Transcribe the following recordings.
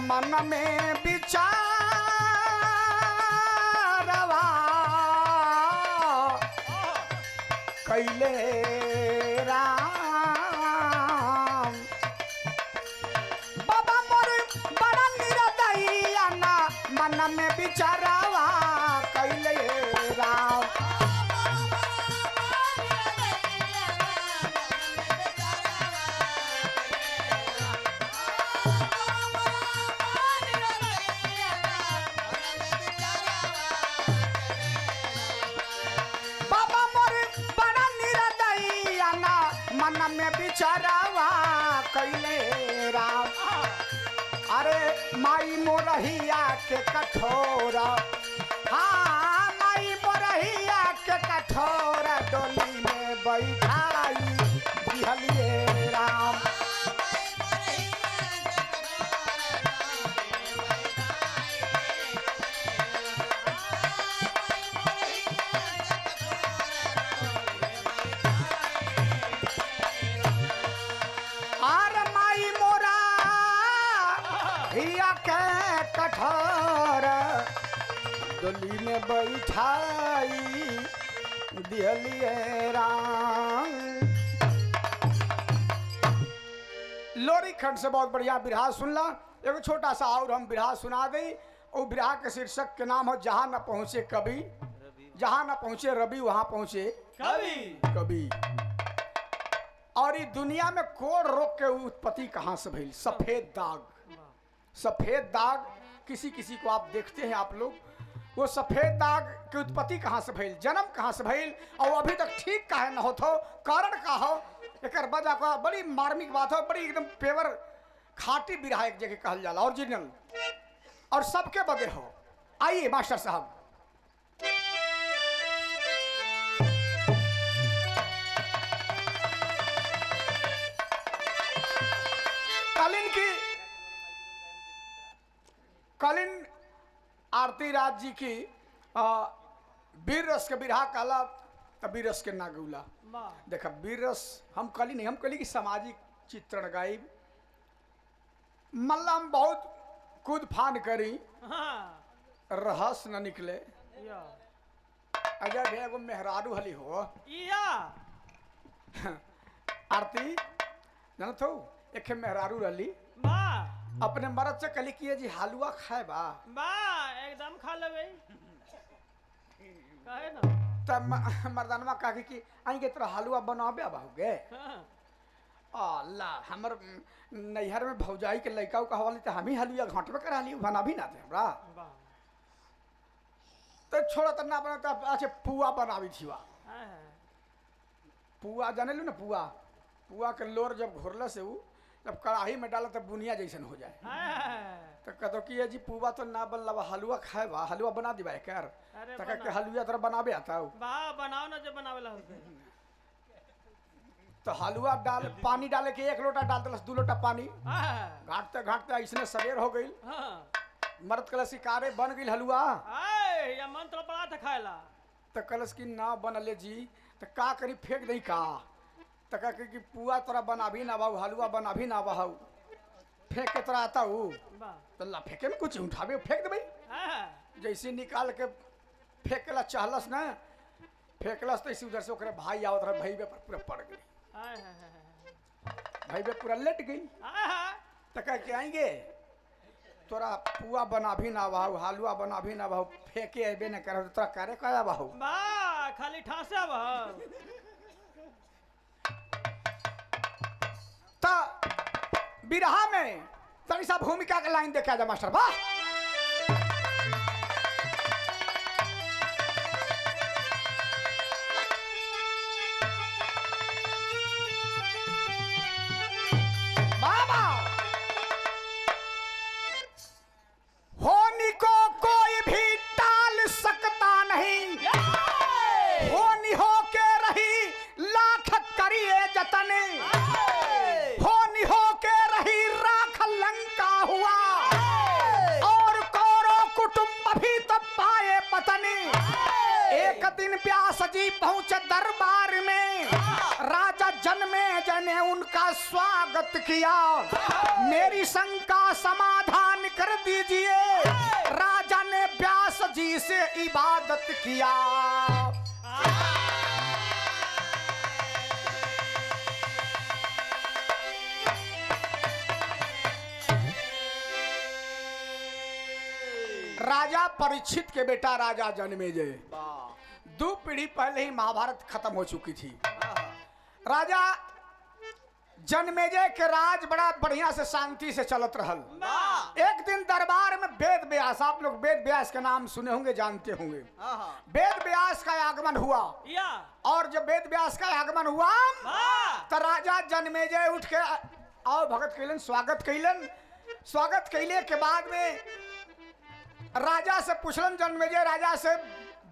मन में विचारवा कैले राम। बाबा मोर बड़ा निरदयिया ना मन में विचारवा कैले राम। मन में बिचारावा कैले राम। अरे माई मोरहिया के कठोरा, हाँ माई मोरहिया के कठोरा डोली में बैठाई दिहलिए राम। कठोर डोली में बैठाई दिहलिए राम। लोरी खंड से बहुत बढ़िया बिरहा सुनला। एगो छोटा सा और हम बिरहा सुना दें। वो बिरहा के शीर्षक के नाम हो जहां न पहुंचे कवि, जहां न पहुंचे रवि वहां पहुंचे कवि। और इस दुनिया में कोड़ रोग के उत्पत्ति कहां से भइल? सफेद दाग। सफेद दाग किसी किसी को आप देखते हैं आप लोग, वो सफेद दाग की उत्पत्ति कहाँ से भइल, जन्म कहाँ से भइल, और अभी तक ठीक काहे न होत हो, कारण का हो, एक वजह का बड़ी मार्मिक बात हो। बड़ी एकदम पेवर खाटी बिरहा एक जगह कहल जाला, ओरिजिनल और सबके बदे हो। आइए मास्टर साहब। कालीन आरती राज जी की वीर रस के बिरहा कहला तब वीर रस के ना गौला। देखा वीर रस हम कली नहीं, हम कली की सामाजिक चित्रण गाई। मल्लम बहुत कूद फान करी, रहस न निकले। अजय भैया को मेहरारू हली हो आरती जानत हो, एक मेहरारू रही अपने मर्द से कली किए जी हलवा खाए बा एकदम खा लेबे काहे ना। तब मर्दानवा कहा कि आई के तरह हलवा बनाबे बाहुगे। अल्लाह हमर नैहर में भौजाई के लड़का कहवाली तो हम ही हलवा घाटबे करा ली, बना भी ना थे हमरा। तो छोड़ा तो ना बना तो अच्छा पुआ बनावी थी। पुआ जाने लो ना, पुआ पुआ के लोर जब घोरला से वो जब कढ़ाई में डाला तब बुनिया जैसन हो जाए। तो कहतो कि जी पुआ तो ना बनला, हलवा खाए बा, हलवा बना दी भाई कर। तो कह के हलवा तरह बनाबे आता हो बा बनाओ ना जब बनावेला हो। तो हलवा डाल पानी डाले के 1 लोटा डाल दलस, 2 लोटा पानी घाटते घाटते ऐसने सवेर हो गई। मर्द कलश शिकारे बन गई हलवा। या मन तो पड़ा था खाएला। तो कलश की ना बनले जी, तो का करी फेंक दई का। तो कह कि पुआ तोरा बना भी ना बाहू, हलवा बना भी ना बाहू, फेंक के तोरा आता हूँ। तो ला फेंके में कुछ उठावे फेंक दे भाई। जैसे निकाल के फेंकला चाहलस ना, फेंकलस तो इसी उधर से ओकरे भाई आवत रहा, भाई पे पूरा पड़ गई, भाई पे पूरा लेट गई। तो कह के आएंगे तोरा पुआ बना भी ना बाहू, हलवा बना भी ना बाहू, फेंके अबे न कर, तोरा करे कया बाहू खाली ठासा बाहू। बिरहा में तनी सा भूमिका का लाइन देखा जा मास्टर। वाह बाबा, होनी को कोई भी टाल सकता नहीं, होनी हो के रही लाख करिए जतन, होनी हो के रही राख लंका हुआ, और कौरव कुटुंब भी तब पाए पतनी। एक दिन व्यास जी पहुंचे दरबार में, राजा जन्मेजय ने उनका स्वागत किया, मेरी शंका समाधान दीजिए। राजा ने व्यास जी से इबादत किया। राजा परीक्षित के बेटा राजा जन्मेजय, 2 पीढ़ी पहले ही महाभारत खत्म हो चुकी थी। राजा जन्मेजय के राज बड़ा बढ़िया से शांति से चलत रहल। एक दिन दरबार में वेद व्यास, आप लोग वेद व्यास का नाम सुने होंगे, जानते होंगे। वेद व्यास का आगमन हुआ, और जब वेद व्यास का आगमन हुआ तो राजा जन्मेजय उठ के आओ भगत कैलन, स्वागत कैलन। स्वागत कैले के बाद में राजा से पूछलन जन्मेजय राजा से,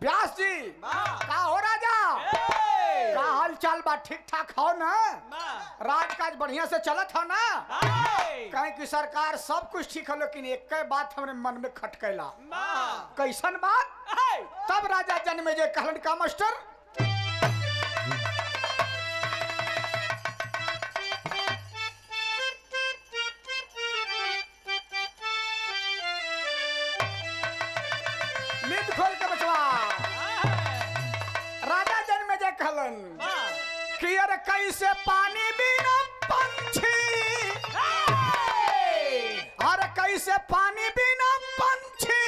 व्यास जी का हो राजा, का हाल चाल बा, ठीक ठाक हो ना, राजकाज बढ़िया से चलत हो ना? कहे कि सरकार सब कुछ ठीक है, लेकिन एक बात हमरे मन में खटकेला। कैसन बात? तब राजा जन्मेजय कहलन, का मास्टर? नींद खोल के बचवा। राजा जन्मेजय कहलन कि अरे कैसे पानी बिना पंछी, अरे कैसे पानी बिना पंछी,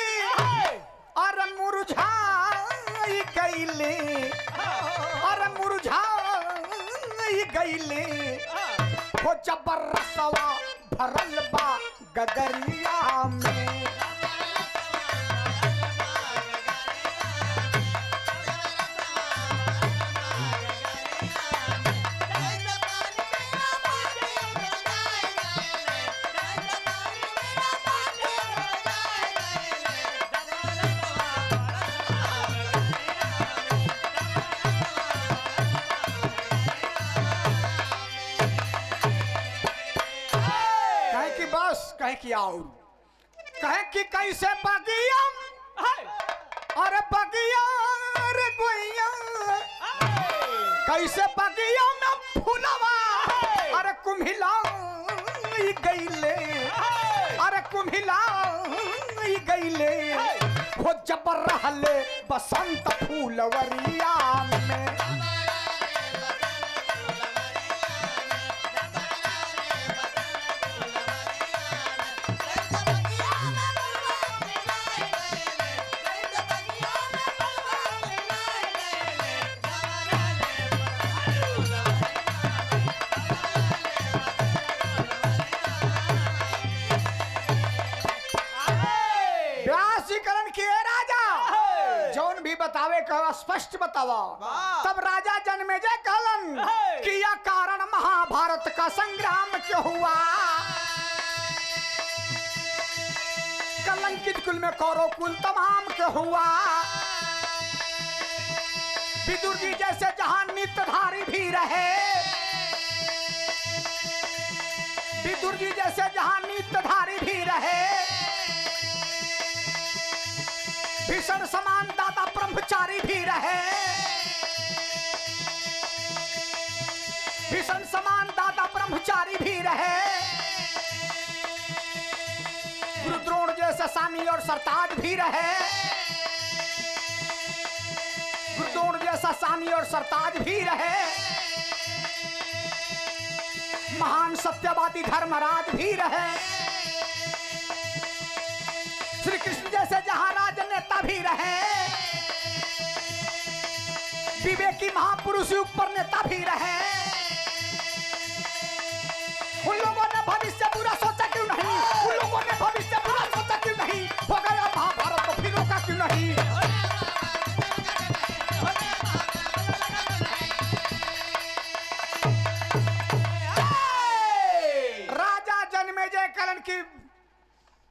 अरे मुरझाई गईले, अरे मुरझाई गईले, हो जबरसवा भरल बा गगरिया में। कहे कि और कहे कि कैसे बगिया, अरे बगिया रे गोइया, कैसे बगिया में फूलवा, अरे कुम्हिला गईले, अरे कुम्हिला गईले, हो जबर रहले बसंत फूलवरिया में। बतावे कहा, स्पष्ट बतावा। तब राजा जन्मेजय कहलन कि यह कारण महाभारत का संग्राम क्यों हुआ? कलंकित कुल में कौरव कुल तमाम क्यों हुआ? विदुर जी जैसे जहां नित्यधारी भी रहे, विदुर जी जैसे जहां नित्यधारी भी रहे, भीषण समान दाता ब्रह्मचारी भी रहे, भीषण समान दाता ब्रह्मचारी भी रहे, गुरुद्रोण जैसे सानी और सरताज भी रहे, गुरुद्रोण जैसा सानी और सरताज भी रहे, महान सत्यवादी धर्मराज भी रहे, श्री कृष्ण जैसे जहां राजनेता भी रहे, विवेकी महापुरुष ऊपर नेता भी रहे। उन लोगों ने भविष्य बुरा सोचा क्यों नहीं? उन लोगों ने भविष्य बुरा सोचा क्यों नहीं? हो गया महाभारत तो फिर रोका क्यों नहीं? राजा जन्मेजय कहलन की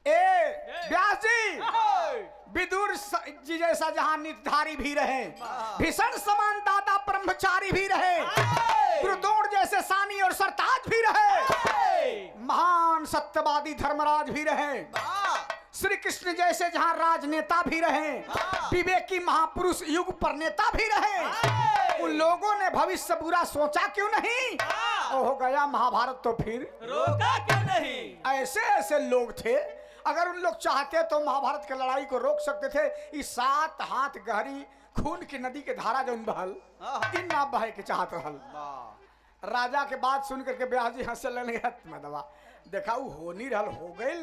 व्यास जी, विदुर जी जैसा जहां नित्यधारी भी रहे, भीषण समान दाता ब्रह्मचारी भी रहे, गुरुद्रोण जैसे सानी और सरताज भी रहे, महान सत्यवादी धर्मराज भी रहे, श्री कृष्ण जैसे जहां राजनेता भी रहे, विवेकी महापुरुष युग पर नेता भी रहे। उन लोगों ने भविष्य बुरा सोचा क्यों नहीं? हो गया महाभारत तो फिर रोका क्यों नहीं? ऐसे ऐसे लोग थे अगर उन लोग चाहते तो महाभारत की लड़ाई को रोक सकते थे। इस 7 हाथ गहरी खून की नदी के धारा जो बहल इन ना बहे के चाहत रहल। राजा के बात सुन करके ब्यास जी हंसे लगे मदवा देखा उ हो नहीं रहल हो गई,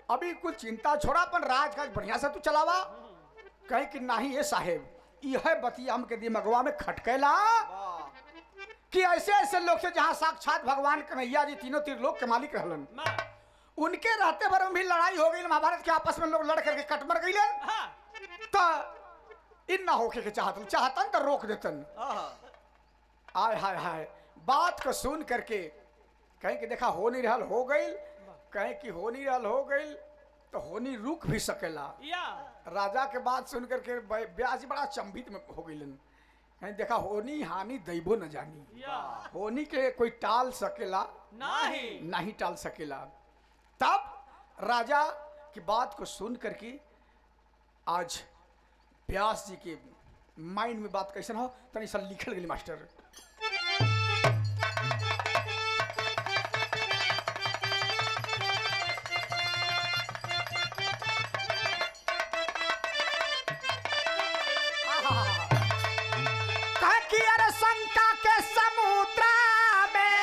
अभी कुछ चिंता छोड़ा अपन राजकाज बढ़िया से तू चलावा। कहे कि नहीं ये साहेब यह बतिया हमके दिमगवा में खटकेला कि ऐसे ऐसे लोग से जहाँ साक्षात भगवान कन्हैया जी तीनों त्रिलोक के मालिक रहलन, उनके रहते भर में भी लड़ाई हो गई महाभारत के आपस में लोग लड़ करके कट मर गई तो इन ना होके के चाहतन तो रोक देतन। आय हाय हाय बात को सुन करके कहीं कि देखा हो नहीं रहल हो गई, कहीं कि हो नहीं रहल हो गई तो होनी रुक भी सकेला। राजा के बात सुन करके ब्यास जी बड़ा चंभित में हो गई, कहीं देखा होनी हानि दैबो न जानी, होनी के कोई टाल सकेला नहीं टाल सकेला। तब राजा की बात को सुन करके आज व्यास जी के माइंड में बात कैसे हो तनी सा लिखल गई मास्टर। कह कि अरे शंका के समुद्र में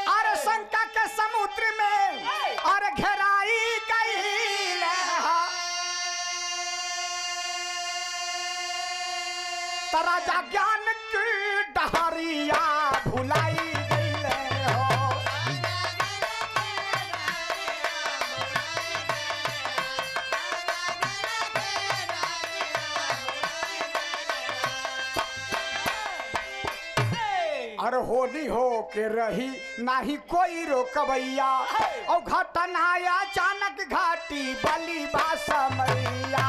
अरे शंका के समुद्र में और घेराई गई राजा ज्ञान की डहरिया भुलाई गई हो। अरे होली हो के रही नाही कोई रोकवैया और घटना अचानक घाटी बली बासमैया।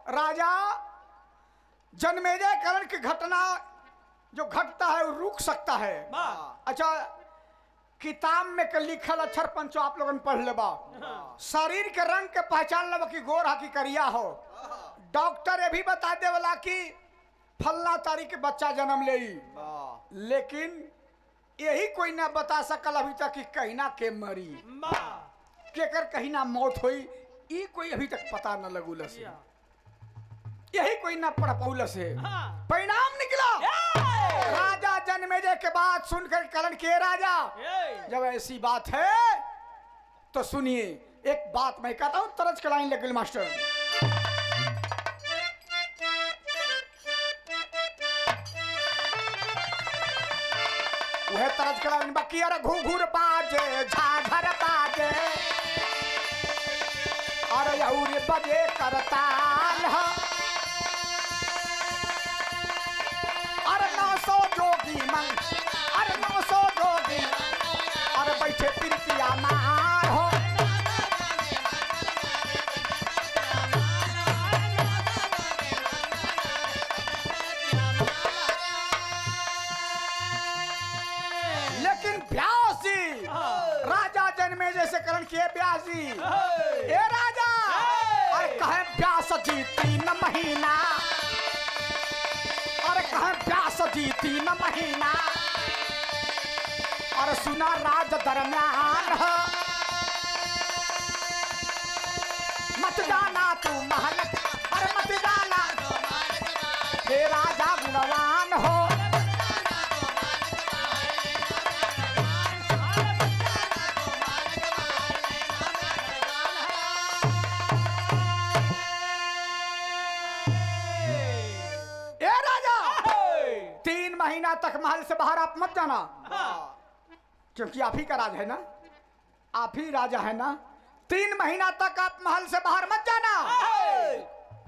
राजा जन्मेजय करण की घटना जो घटता है वो रुक सकता है। अच्छा किताब में के लिखल अक्षर पंचो आप लोगन पढ़ लेबा, शरीर के रंग के पहचान लेबा कि गोर हा कि करिया हो। डॉक्टर ये भी बता दे वाला कि फलना तारीख के बच्चा जन्म ले, लेकिन यही कोई ना बता सकल अभी तक कि कहीं ना के मरी केकर कहीं ना मौत हुई, ये कोई अभी तक पता न लगुल से, यही कोई ना पढ़ पौल से। परिणाम निकला राजा जन्मेजय के बाद सुनकर करण के राजा जब ऐसी बात है तो सुनिए एक बात मैं कहता हूं, तरज के लाइन लग मास्टर। वह तरज के लाइन बाकी अरे घूघूर बाजे झाझर बाजे अरे यौरी बजे करताल अरे 900 जोगी मन अरे 900 जोगी अरे बैठे प्रीतिया मार हो। लेकिन व्यास जी राजा जन्मेजय से करण किए व्यास जी ए राजा अरे कहे व्यास जी 3 महीना अरे कहे व्यास जी 3 महीना और सुना राज दरम्यान मत जाना तू महल अरे मत जाना हे राजा गुणवान हो। महीना तक महल से बाहर आप मत जाना क्योंकि आप ही का राज है ना, आप ही राजा है ना। 3 महीना तक आप महल से बाहर मत जाना।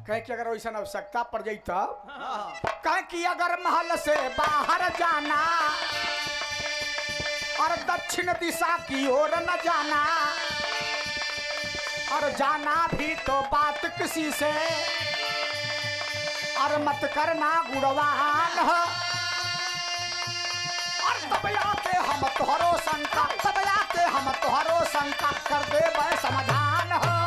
कहे कि अगर वैसा आवश्यकता पड़ जाई तब हाँ कहे कि अगर महल से बाहर जाना और दक्षिण दिशा की ओर न जाना और जाना भी तो बात किसी से और मत करना गुणवान हो और तब आके हम तोहरो शंका तब आके हम तोहरो शंका कर दे बे समाधान हो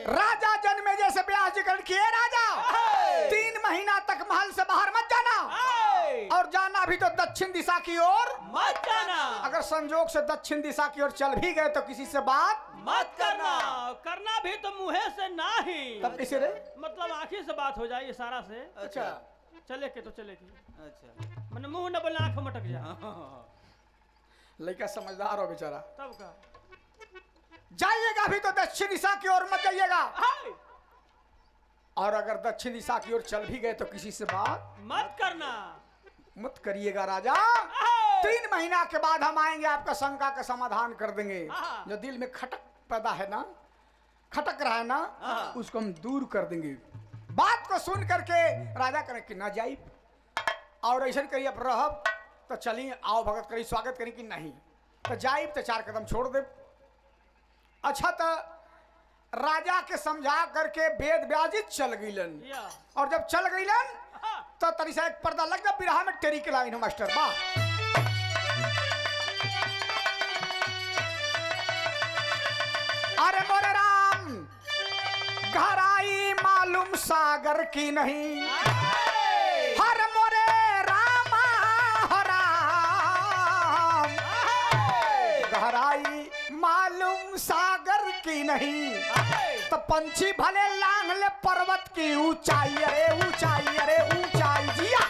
राजा जन्मे जैसे ब्याह जिक्र किए राजा 3 महीना तक महल से बाहर मत जाना और जाना भी तो दक्षिण दिशा की ओर मत जाना। अगर संजोग से दक्षिण दिशा की ओर चल भी गए तो किसी से बात मत करना। करना भी तो मुंह से नहीं, तब किसी रे मतलब आंखी से बात हो जाए इशारा से। अच्छा चले के तो चले की, अच्छा मैंने मुंह न बोले आंख मटक जाए। लड़का समझदार हो बेचारा तब का जाइएगा भी तो दक्षिण दिशा की ओर मत जाइएगा हाय, और अगर दक्षिण दिशा की ओर चल भी गए तो किसी से बात मत करना। मत करिएगा राजा। हाय, 3 महीना के बाद हम आएंगे आपका शंका का समाधान कर देंगे। हाँ। जो दिल में खटक पैदा है ना खटक रहा है ना हाँ। उसको हम दूर कर देंगे। बात को सुन करके राजा करें कि ना जाई और ऐसा करिए अब रहब तो चली आओ भगत करी स्वागत करी कि नहीं तो जाइब तो 4 कदम छोड़ दे। अच्छा तो राजा के समझा करके वेद व्याजित चल गईलन या और जब चल गईलन हाँ, तो तरी सा एक पर्दा लग गया बिरहा में टेरी के लाइन मास्टर बा अरे मोरे राम घर आई मालूम सागर की नहीं हाय, हर मोरे राम राम हाय, घर आई मालूम सागर की नहीं हाय, तो पंछी भले लांग ले पर्वत की ऊंचाई अरे ऊंचाई अरे ऊंचाई जिया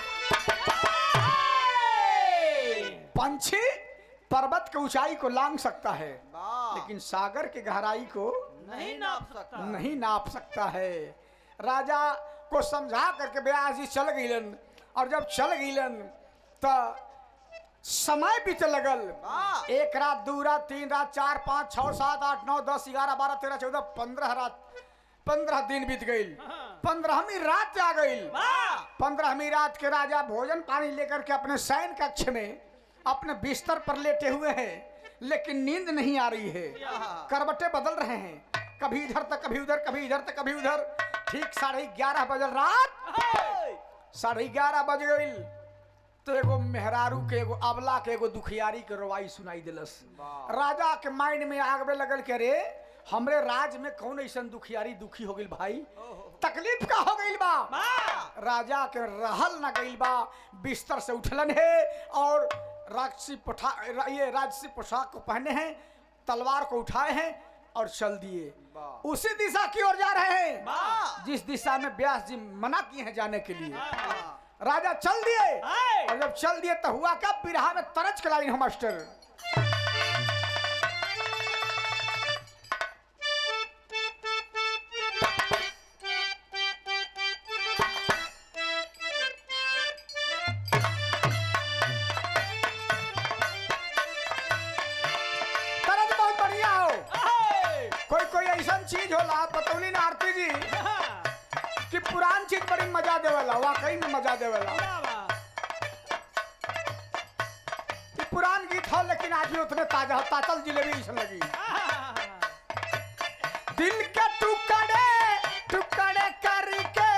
पंछी पर्वत की ऊंचाई को लांग सकता है वाह लेकिन सागर की गहराई को नहीं नाप सकता। नहीं नाप सकता है। राजा को समझा करके ब्याजी चल गईलन और जब चल गईलन तो समय बीते लगल वाह 1 रात 2 रात 3 रात 4 5 6 7 8 9 10 11 12 13 14 15 रात 15 दिन बीत गई। हाँ। 15वीं रात आ गई। वाह, 15वीं रात के राजा भोजन पानी लेकर के अपने शयन कक्ष में अपने बिस्तर पर लेटे हुए हैं लेकिन नींद नहीं आ रही है। करवटें बदल रहे हैं कभी इधर तक कभी उधर कभी इधर तक कभी उधर। ठीक 11:30 बजल रात हाय, 11:30 बज गई तो एगो मेहरारू के एगो अबला के एगो दुखियारी के रवाई सुनाई दिलस। वाह। राजा के माइंड में आगबे लगल के रे हमरे राज में कौन ऐसा दुखियारी दुखी हो गई भाई तकलीफ का हो गई बा। वाह, राजा के रहल न गई बा बिस्तर से उठलन है और राजसी पोशाक को पहने हैं तलवार को उठाए हैं और चल दिए वाह। उसी दिशा की ओर जा रहे हैं वाह, जिस दिशा में व्यास जी मना किए हैं जाने के लिए। हाय, राजा चल दिए हाय, और जब चल दिए तो हुआ क्या बिरहा में तरज के लाइन हो मास्टर तरज बहुत बढ़िया हो। हाय, कोई ऐसा चीज होला बतौली ना आरती जी हाँ, कि पुरान चीज बड़ी मजा देवला वाकई में मजा देवला। वाह, वाह, ये पुरान गीत हो लेकिन आज भी उतने ताजा हो तातल जिलेबी ऐसा लगी। हाँ, दिल के टुकड़े टुकड़े करके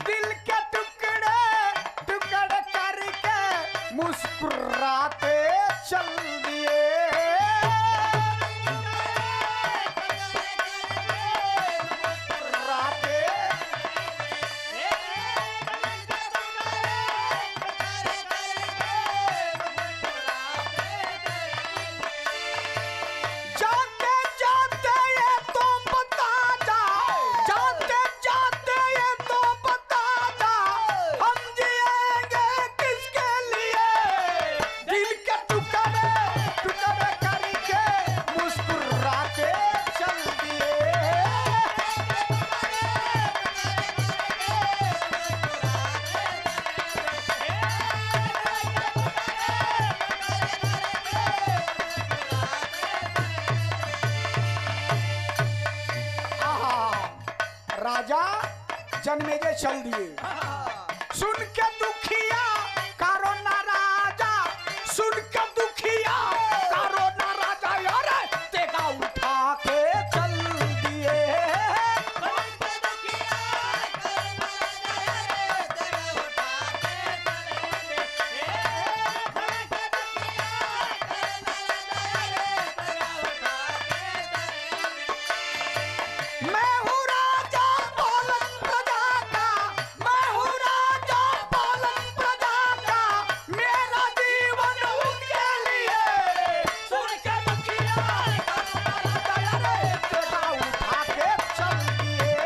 दिल के टुकड़े टुकड़े करके मुस्कुराते चल दिए मुस्कुराते जाते जाते ये तो बता जा जाते जाते ये तो बता जा हम जिएंगे किसके लिए दिल के टुकड़े जन्मेजय चल दिए। सुन के दुखिया कारो ना राजा, सुन के दुखिया कारो ना राजा, अरे तेगा उठा के चल दिए। मैं हूँ राजा पालन प्रजा का, मैं हूँ राजा पालन प्रजा का, मेरा जीवन उनके लिए। सुन के दुखिया अरे तेगा उठा के चल दिए।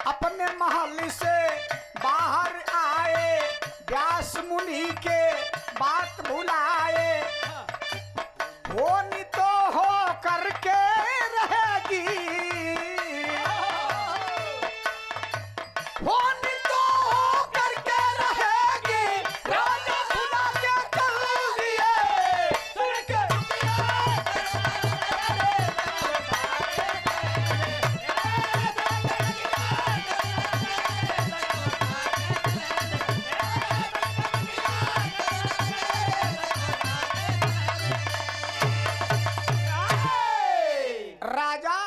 अपने महल से बाहर आए, व्यास मुनि के बात भुलाए। होनी तो हो करके रहेगी, होनी तो हो करके रहेगी, राजा भुला के चल दिए। सुन के राजा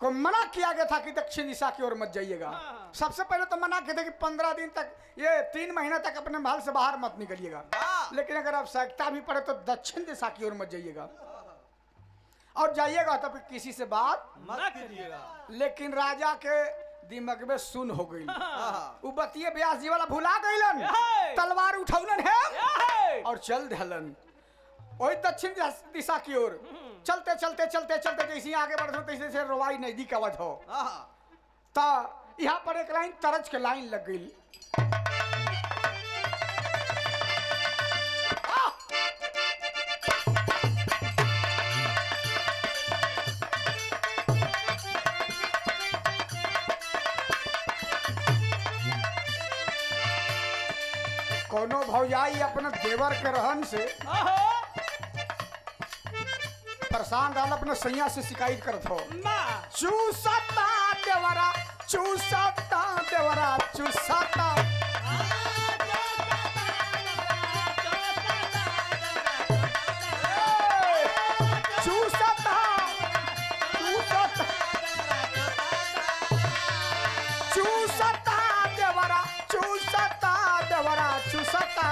को मना किया गया था कि दक्षिण दिशा की ओर मत जाइएगा। सबसे पहले तो मना किया था कि 15 दिन तक, ये 3 महीना तक अपने महल से बाहर मत निकलिएगा। लेकिन अगर आवश्यकता भी पड़े तो दक्षिण दिशा की ओर मत जाइएगा, और जाइएगा तो फिर किसी से बात मना करिएगा। लेकिन राजा के दिमाग में सुन हो गई। उ बतिये व्यास जी वाला भुला गईलन, तलवार उठौलन है और चल दहलन वही दक्षिण दिशा की ओर। चलते चलते चलते चलते जैसे आगे बढ़ते तैसे से रवाई नजदीक आवाज हो, तो यहाँ पर एक लाइन तरज के लाइन लग गई। कोनो भौजाई अपने देवर के रहन से परेशान रहल, अपने सैया से शिकायत करत हो। चूसता देवरा, चूसता देवरा, चूसता। चूसता चूसता देवरा, चूसता देवरा, चूसता।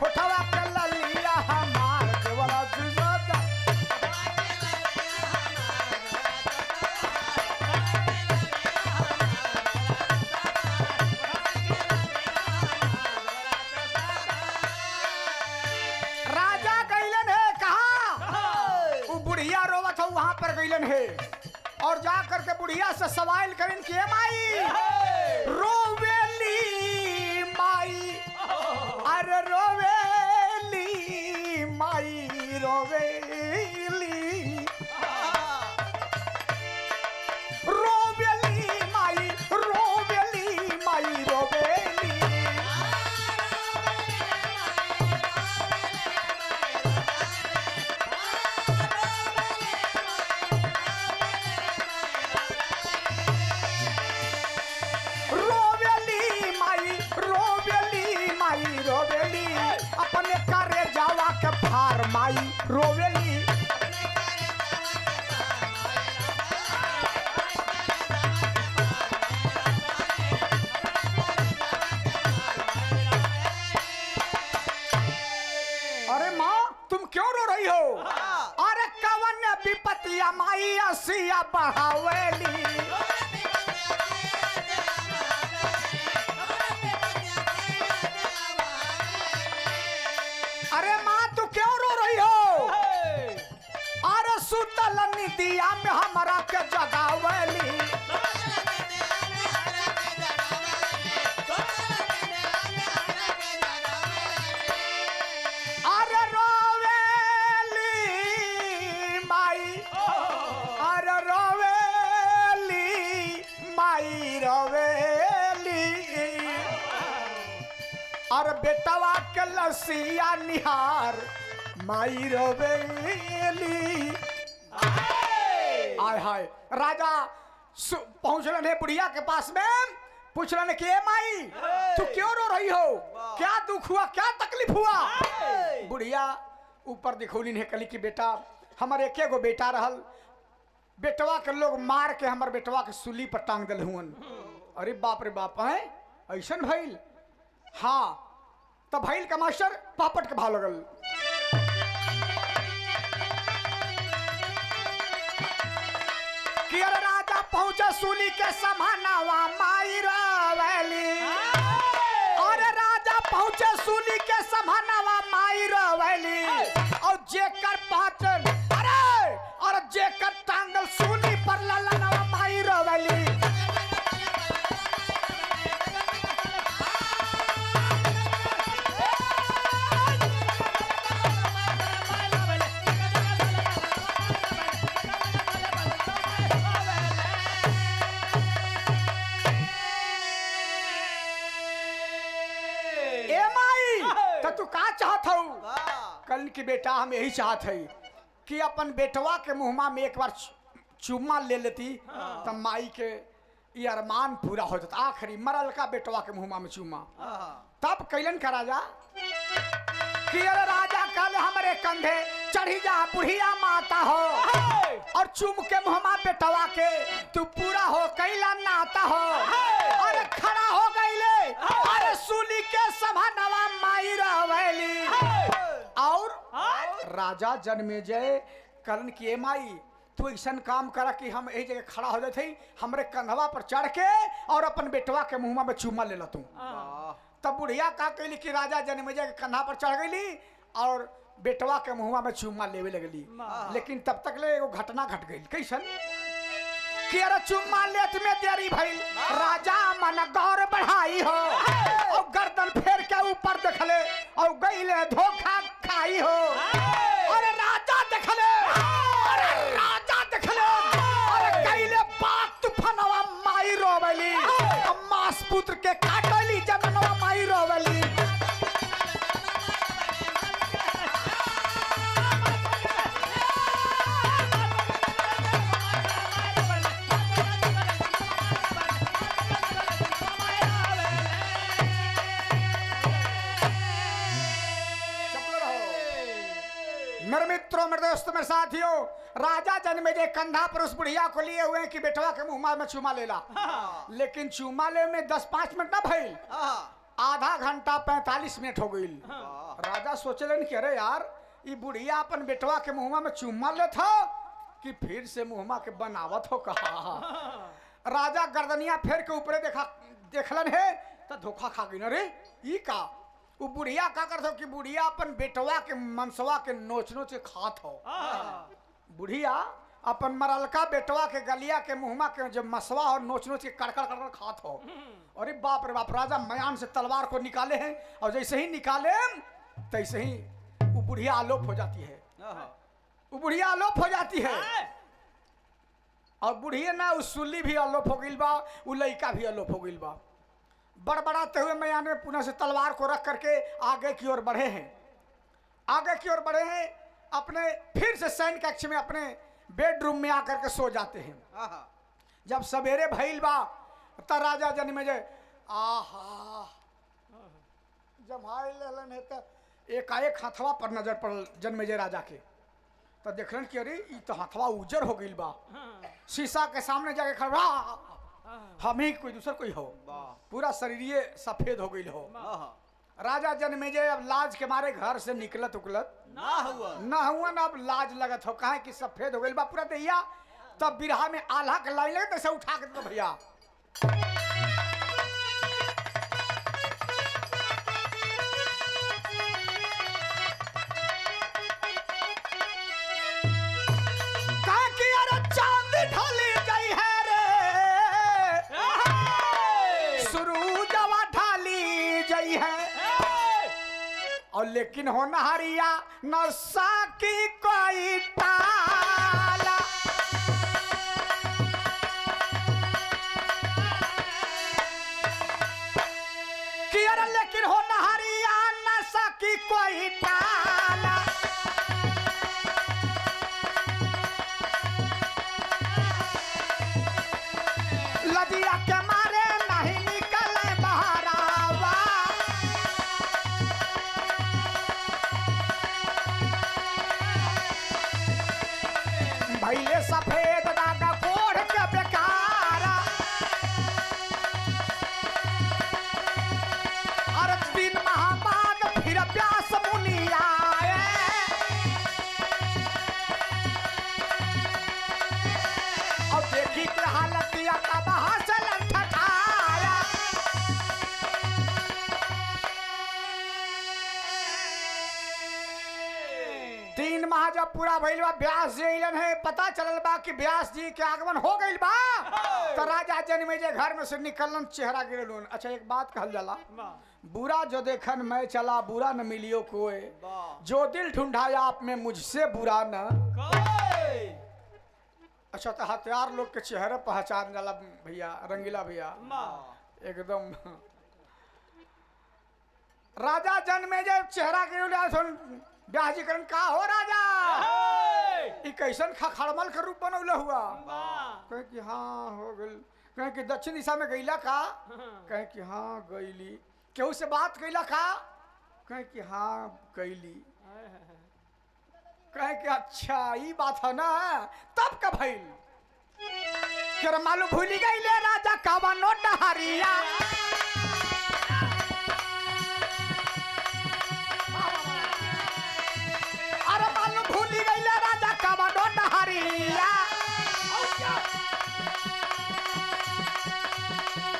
होठवा पे ललिया हमार देवरा चूसता। राजा गईलन है कहा? वो बुढ़िया रोवत हो वहां पर गईलन है, और जा करके बुढ़िया से सवाल करें कि माई रोवेली, माई अरे रोवेली, माई रोवेली, रोवेली माई, रोवेली माई, रोवेली। रोवेली अपने करे जावा के फार माई रोवेली। अरे माँ तुम क्यों रो रही हो? अरे कवन विपतिया माई असिया बढ़ावेली। अरे माँ तू क्यों रो रही हो? अरे सुतल निदिया में हमारा के जगावली। अरे रोवेली माई, अरे रोवेली माई और बेटवा के लसिया निहार माई रोवेली। आय हाय राजा पहुंचलन है बुढ़िया के पास में, पूछलन कि ए माई तू क्यों रो रही हो, क्या दुख हुआ, क्या तकलीफ हुआ। बुढ़िया ऊपर दिखौलिन है कली की बेटा हमारे एके गो बेटा रहल, बेटवा के लोग मार के हमर बेटवा के सूली पर टांग दिल हुन। अरे बाप रे बाप है ऐसन भइल। हाँ तो भइल का मास्टर पापट के भाव लगल। कि अरे राजा पहुंचे सूली के समानावा माई रोवेली। अरे राजा पहुंचे सूली के समानावा माई रोवेली। और जेकर पाचन अरे और जेकर टांगल सूली पर ललनवा माई रोवेली। तू का चाहत हो। कल की बेटा हम यही चाहत है कि अपन बेटवा के मुहमा में एक बार चुम्मा ले लेती तब माई के ये अरमान पूरा हो जाता। आखिरी मरल का बेटवा के मुहमा में चुम्मा। तब कैलन का राजा कि अरे राजा कल हमारे कंधे चढ़ी जा बुढ़िया माता हो और चुम के मुहमा बेटवा के तू पूरा हो कैला नाता हो। अरे खड़ा हो गईले अरे सूली के सभा नवा माई रोवेली। और राजा जन्मेजय करण की माई तू ऐसा काम करा कि हम यही जगह खड़ा हो जाते हमरे कंधवा पर चढ़ के और अपन बेटवा के मुहमा में चुम्मा ले लतू। तब बुढ़िया का कहली कि राजा जन्मेजय के कंधा पर चढ़ गई और बेटवा के मुहमा में चुम्मा लेवे लगली। लेकिन तब तक ले एगो घटना घट गई। कैसन कि अरे चुम्मा लेत में देरी भइल राजा मन गौर बढ़ाई हो और गर्दन फेर के ऊपर देखले और गईले धोखा खाई हो। अरे राजा देखले अरे राजा देखले अरे गईले बात तूफानवा माई रोवेली। मास पुत्र के काटली जमनवा माई रोवेली। मेरे मित्रों मेरे दोस्तों मेरे साथियों राजा जन्मेजय कंधा पर उस बुढ़िया को लिए हुए कि बेटवा के मुंह में चूमा ले ला। लेकिन चूमा ले में 10-5 मिनट ना भइल आधा घंटा 45 मिनट हो गई। राजा सोचलन कि अरे यार ये बुढ़िया अपन बेटवा के मुंह में चूमा ले था कि फिर से मुंह के बनावत हो कहा। राजा गर्दनिया फेर के ऊपरे देखलन है तो धोखा खा गई। अरे ई का वो बुढ़िया का करत हो कि बुढ़िया अपन बेटवा के मनसवा के नोच नोच खात हो। बुढ़िया अपन मरलका बेटवा के गलिया के मुहमा के जब मसवा और नोच नोच के कड़कड़ कड़कड़ खात हो। अरे बाप रे बाप राजा मयान से तलवार को निकाले हैं और जैसे ही निकाले तैसे ही वो बुढ़िया आलोप हो जाती है। वो बुढ़िया आलोप हो जाती है और बुढ़िया ना उस सुल्ली भी आलोप हो गई बा वो लड़का भी आलोप हो गई बा। बड़बड़ाते हुए मयान में पुनः से तलवार को रख करके आगे की ओर बढ़े हैं। आगे की ओर बढ़े हैं अपने फिर से सैन्य कक्ष में अपने बेडरूम में आकर के सो जाते हैं। जब सवेरे भइल बा तब राजा जन्मेजय आहा जमाई लेलन है तो एकाएक हथवा पर नजर पड़ल जन्मेजय राजा के। तो देखलन कि अरे ई तो हथवा उजर हो गई बा। शीशा के सामने जाके खड़ा हम ही कोई दूसरा कोई हो पूरा शरीर सफेद हो गई हो। राजा जन्मेजय अब लाज के मारे घर से निकलत उकलत ना हुआ ना अब लाज लगत हो कहा कि सफेद हो गई बा पूरा दैया। तब बिरहा में आल्हा के लाइन लगे तैसे उठा के दो भैया। कहा कि अरे चांद ढली गई है रे सुरूजवा ढाली गई है और लेकिन हो नहरिया नशा की कोई टाला। कि अरे लेकिन हो नहरिया न सकी कोई टाला लजिया के मारे नहीं निकले बहरावा भैले सफेद दागा कोढ़ के बेकारा और 3 माह बाद फिर प्यास मुनि आए और देखी के हालत या तब हंसल ठठाया तीन माह जब पूरा भइल बा व्यास जी अइलन है पता चलल बा कि व्यास जी के आगमन हो गइल बा तो राजा जनमेजय घर में से निकलन चेहरा गिरलन। अच्छा एक बात कहल जाला बुरा जो देखन मैं चला बुरा न मिलियो कोई जो दिल ढूंढाया आप में मुझसे बुरा न अच्छा तो हथियार लोग के चेहरे पहचान जाला भैया रंगीला भैया एकदम राजा जनमेजय चेहरा गिरलन ब्याह जी करन का हो राजा ई कैसन खड़मल के रूप बनौले हुआ कहे कि हाँ हो गइल कहे कि दक्षिण दिशा में गईला का कहे कि हाँ गईली केहू से बात कैला का कहे कि हाँ कैली कहे कि अच्छा ई बात है ना तब का भइल कर मालूम भूली गईले राजा कवनो डहरिया अरे मालूम भूली गईले राजा कवनो डहरिया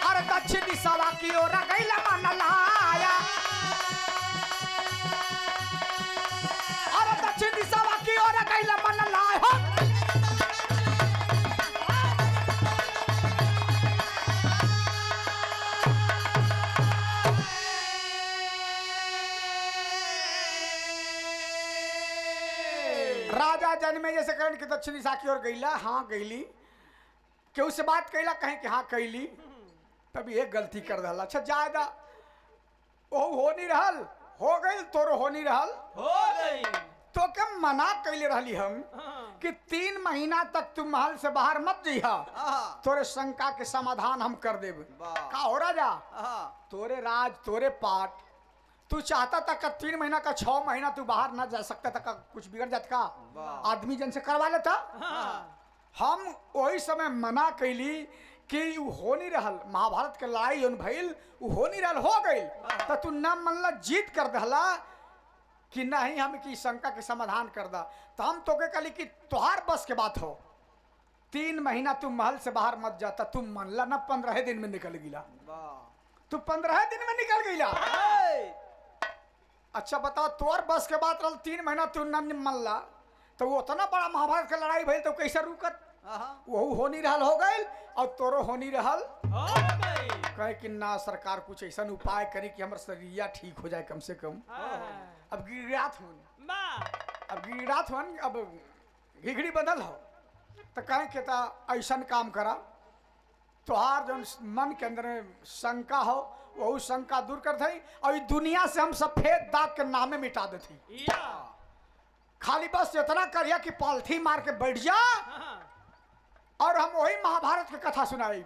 अरे दक्षिण दिशा की ओर गईला मन लाया अरे दक्षिण दिशा की ओर गईला मन लाया राजा जनमेजय से करण की दक्षिण दिशा की ओर गईला हाँ गईली केहू से बात कैला कहें कि हाँ कैली तभी एक गलती कर दल अच्छा जायदा ओ हो नहीं रहल हो गई तोरो हो नहीं रहल हो गई तो के मना कैले रहली हम कि 3 महीना तक तू महल से बाहर मत जइहा तोरे शंका के समाधान हम कर देब का हो राजा तोरे राज तोरे पाट तू चाहता था का 3 महीना का 6 महीना तू बाहर ना जा सकता था का कुछ बिगड़ जात का आदमी जन से करवा लेता हम वही समय मना कैली कि उ हो नहीं रहल महाभारत के लड़ाई जोन भइल उ हो नहीं रहल हो गइल तो तू न मनला जीत कर दहला कि नहीं हम की शंका के समाधान कर दा तो हम तो के कहली कि तोहार बस के बात हो 3 महीना तू महल से बाहर मत जाता तू मनला ना 15 दिन में निकल गिला तू 15 दिन में निकल गईला अच्छा बताओ तोर बस के बात रहल 3 महीना तू न मनला तो वो उतना बड़ा महाभारत के लड़ाई भइल तो कैसे रुकत वहू हो नहीं रहल हो गइल और तोरो हो नहीं रहल कहे कि ना सरकार कुछ ऐसा उपाय करी कि हमर शरीरिया ठीक हो जाए कम से कम अब गिड़गिड़ात हन अब घिघड़ी बदल हो तो कहे कि ऐसा काम करा तोहार जो मन के अंदर में शंका हो वही शंका दूर कर दई और दुनिया से हम सफेद दाग के नामे मिटा देती खाली बस इतना करिया कि पालथी मार के बैठ जा और हम वही महाभारत की कथा सुनाई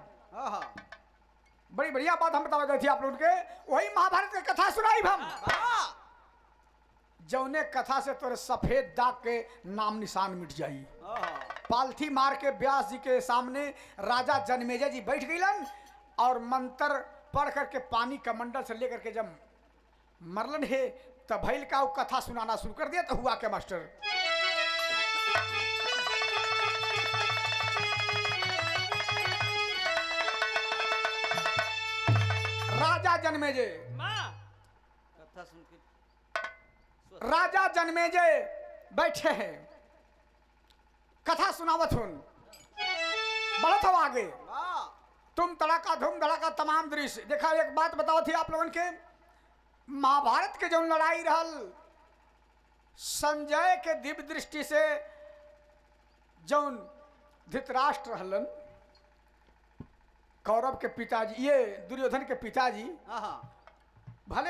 बड़ी बढ़िया बात हम बता देती आप लोगों के वही महाभारत की कथा सुनाई हम जौने कथा से तोरे सफेद दाग के नाम निशान मिट जाई पालथी मार के व्यास जी के सामने राजा जनमेजय जी बैठ गईलन और मंत्र पढ़ करके पानी का मंडल से लेकर के जब मरलन है तब भैल का वो कथा सुनाना शुरू कर दिया तो हुआ क्या मास्टर राजा जनमेजय कथा सुन के राजा जनमेजय बैठे हैं कथा सुनावत हुन बढ़त हो आगे तुम तड़ाका धूम धड़ाका तमाम दृश्य देखा एक बात बताओ थी आप लोगों के महाभारत के जो लड़ाई रहल संजय के दिव्य दृष्टि से जौन धृतराष्ट्र रहलन कौरव के पिताजी ये दुर्योधन के पिताजी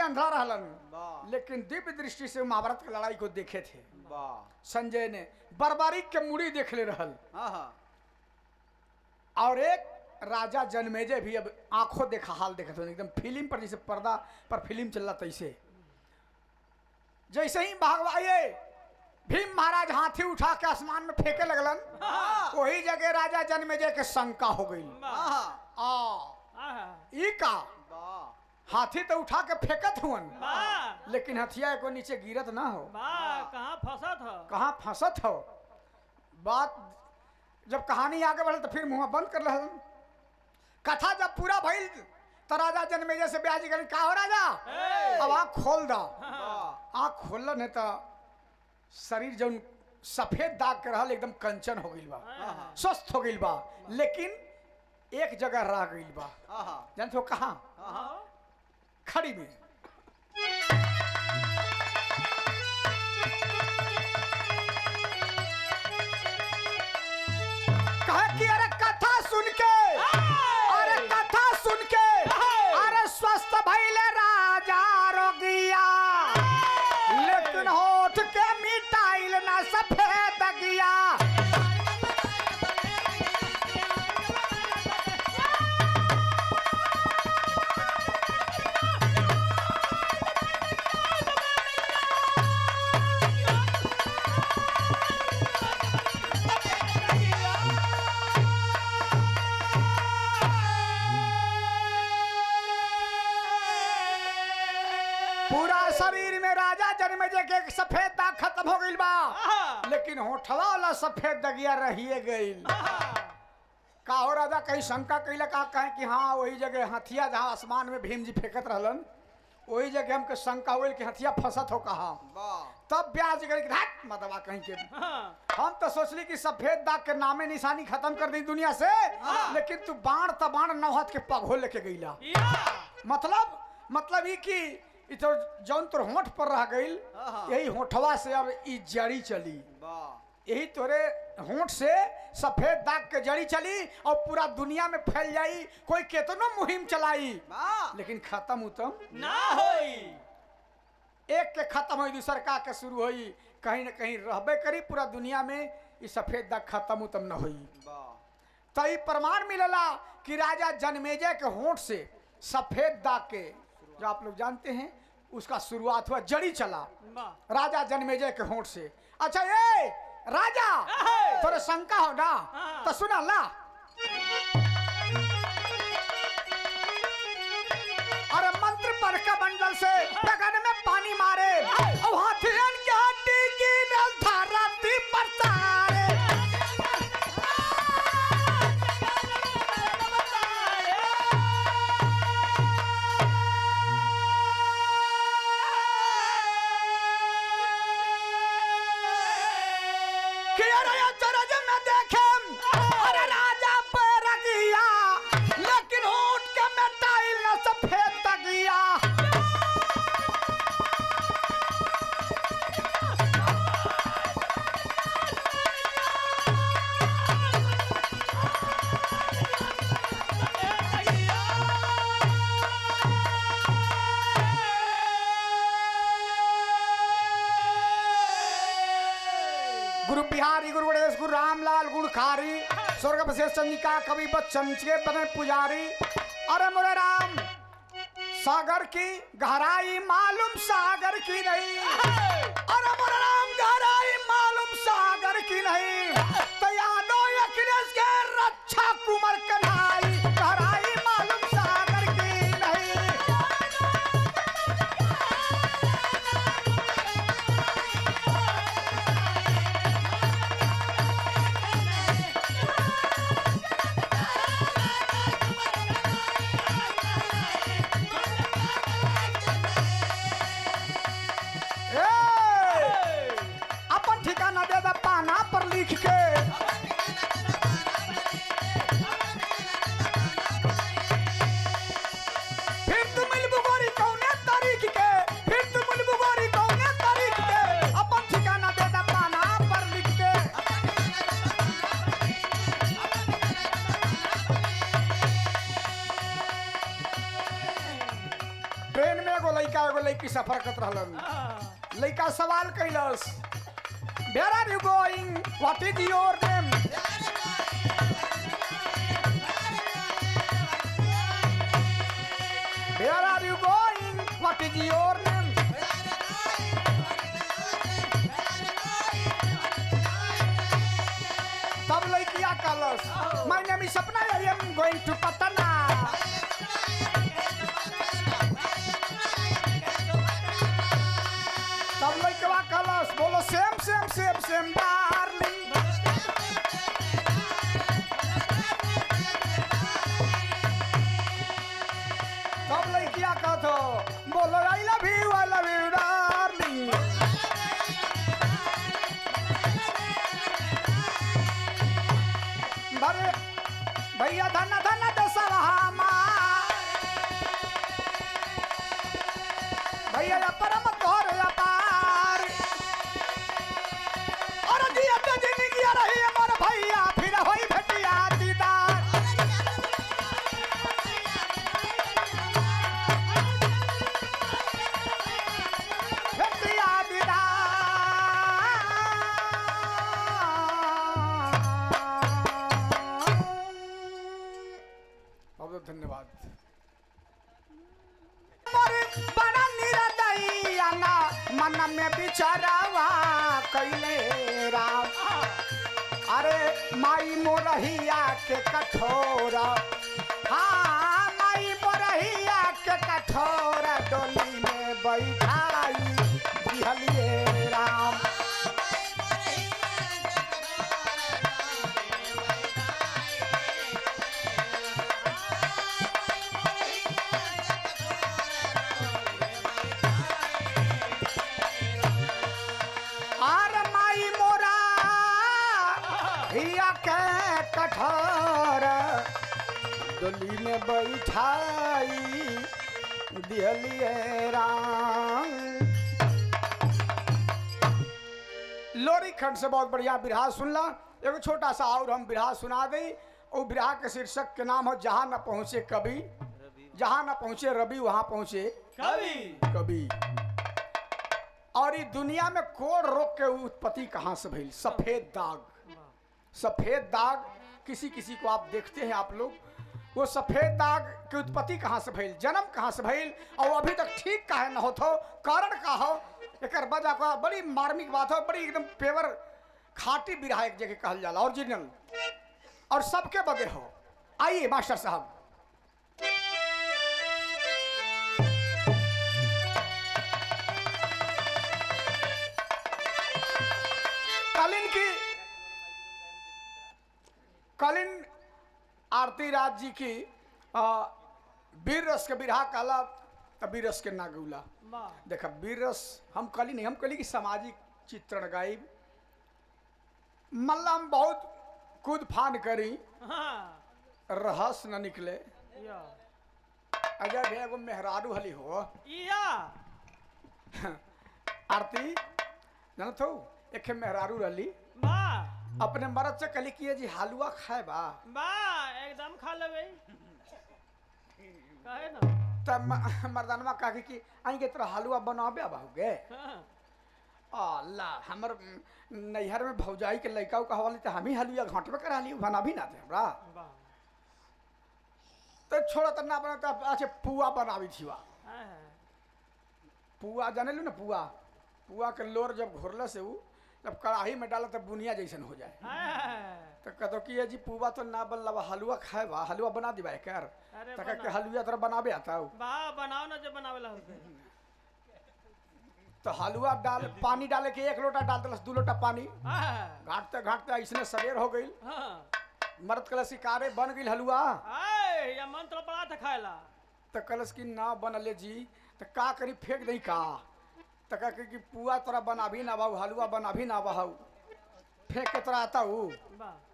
अंधा रहलन, वाह लेकिन दिव्य दृष्टि से महाभारत की लड़ाई को देखे थे। वाह संजय ने बर्बारिक के मुड़ी देख ले रहल। हाँ और एक राजा जनमेजय भी अब आंखों देखा हाल देखते हो, एकदम फिल्म पर जैसे पर्दा पर फिल्म चल रहा तैसे। जैसे ही भागवाए भीम महाराज हाथी उठा के आसमान में फेंके लगलन, वही जगह राजा जनमेजय के शंका हो गई। ई का वाह हाथी तो उठा के फेंकत हुन, लेकिन हथिया को नीचे गिरत ना हो, कहाँ फंसा था? कहाँ फंसत हो। बात जब कहानी आगे बढ़ल तो फिर मुंह बंद कर रहलन। कथा जब पूरा भइल तो राजा जनमेजय से ब्याजी गई, का हो राजा अब आँख खोल दा। आँख खोलन है तो शरीर जौन सफेद दाग के रहल एकदम कंचन हो गइल बा, स्वस्थ हो गइल बा, लेकिन एक जगह रह गइल बा। जानते हो कहाँ? खड़ी में। कहा कि अरे कथा सुन के, अरे कथा सुन के, अरे स्वस्थ भइले राजा रोगिया, लेकिन होठ के मिटाइल ना सफेद गिया। पूरा शरीर में राजा जनमेजय के एक सफेद दाग खत्म हो गइल बा, लेकिन होठवा वाला सफेद दगिया रहिए गइल। का हो राजा कहीं शंका कैला का कहे कि हाँ वही जगह हथिया जहाँ आसमान में भीम जी फेंकत रहलन, वही जगह हमके शंका हुई कि हथिया फंसत हो कहा। तब ब्याज गए कि हट मतवा कहीं के। हम तो सोचली कि सफेद दाग के नामे निशानी खत्म कर दी दुनिया से, लेकिन तू बाण त बाण नौहत के पगहो लेके गईला। मतलब ई कि इ तो जौन तोर होंठ पर रह गईल, यही होठवा से अब ई जड़ी चली, यही तोरे होंठ से सफेद दाग के जड़ी चली और पूरा दुनिया में फैल जाई। कोई केतनो मुहिम चलाई, लेकिन खत्म उतम ना होई। एक के खत्म हुई दूसर का के शुरू हुई, कहीं न कहीं रहबे करी पूरा दुनिया में। ये सफेद दाग खत्म उतम न हुई। तो ये प्रमाण मिलला कि राजा जनमेजय के होंठ से सफेद दाग के, जो आप लोग जानते हैं, उसका शुरुआत हुआ, जड़ी चला राजा जनमेजय के होंठ से। अच्छा ये राजा थोड़ा शंका हो ना, तो सुना ला। अरे मंत्र पर का मंडल से गगन में पानी मारे, और हाथियन के हड्डी की धारा थी बरसारे। गुरु बिहारी, गुरु गणेश, गुरु रामलाल गुणखारी, स्वर्ग बसे चंद्रिका कवि बच्चन के बने पुजारी। अरे मोरे राम सागर की गहराई मालूम सागर की नहीं, अरे मोरे राम गहराई मालूम सागर की नहीं। तो यादो अखिलेश के रक्षा कुमार कन्हाई, गहराई मालूम सागर की नहीं। अपन ठिकाना दे दा पाना पर लिख के, लइका एगो लइकी सफर करत रहलन। हाँ। लइका सवाल कैलस, where are you going, what is your name? Where are you going, what is your name? तब लइकिया कहलस, my name is Sapna, I am going to Patna. तब लइकवा कहलस, बोलो सेम सेम सेम सेम डार्लिंग। तब लइकिया कहतो, बोलो आई लव यू डार्लिंग। भरे भैया धन धन दसवा भैया परम तोर अपार और दिया तो जिंदगी रही मोर भैया फिर होई भेटिया दीदार। भेटिया दीदार। बहुत धन्यवाद। बड़ा निरदैया ना मन में बिचारावा कैले राम। अरे माई मोरहिया के कठोरा, हाँ माई मोरहिया के कठोरा डोली में बैठाई दिहलिए राम। कठोर डोली में बैठाई दिहलिए राम। लोरी खंड से बहुत बढ़िया बिरहा सुनला। एगो छोटा सा और हम बिरहा सुना दें। वो बिरहा के शीर्षक के नाम हो जहां न पहुंचे कभी, जहां न पहुंचे रवि वहां पहुंचे कभी। और इस दुनिया में कोड़ रोग के उत्पत्ति कहां से भइल? सफेद दाग। सफेद दाग किसी किसी को आप देखते हैं आप लोग, वो सफेद दाग की उत्पत्ति कहां से भइल, जन्म कहां से भइल, और अभी तक ठीक काहे न होत हो, कारण का हो, एकर वजह का बड़ी मार्मिक बात हो, बड़ी एकदम पेवर खाटी बिरहा एक जगह कहल जाला, ओरिजिनल और सबके बदे हो। आइए मास्टर साहब। कालीन आरती राज जी की वीर रस के बिरहा कहला तब वीर रस के ना गौला। देखा वीर रस हम कली नहीं, हम कली की सामाजिक चित्रण गाई, मल्लम बहुत कूद फान करी, रहस न निकले। अगर एगो मेहरारू हली हो आरती जानत हो, एक मेहरारू रही अपने मर्द से कली किए जी हलवा खाए बा एकदम खा लेबे काहे ना। तब मर्दानवा कहा कि आई के तरह हलवा बनाबे बाहुगे। अल्लाह हमर नैहर में भौजाई के लइका कहवाली तो हम ही हलवा घाटबे करा ली, बना भी ना दे हमरा। तो छोड़ा त ना बना त अच्छा पुआ बनावी थी। पुआ जाने लो ना, पुआ पुआ के लोर जब घोरला से ऊ जब कढ़ाई में डाला तब बुनिया जैसन हो जाए। तो कहतो कि जी पुआ तो ना बनला, हलवा खाए बा, हलवा बना दिबा कर। तक के हलवा तरह बनाबे आता हो बा, बनाओ ना जब बनावेला होते। तो हलवा डाल पानी डाले के 1 लोटा डाल दलस, 2 लोटा पानी घाटते घाटते ऐसने सवेर हो गई। मर्द कलश शिकारे बन गई हलवा। या मंत्र पड़ा था खाएला। तो कलश की ना बनले जी, तो का करी फेंक दई का। तक कि पुआ तोरा बना भी ना बाहू, हलवा बना भी ना बाहू, फेंक के तोरा आता हूँ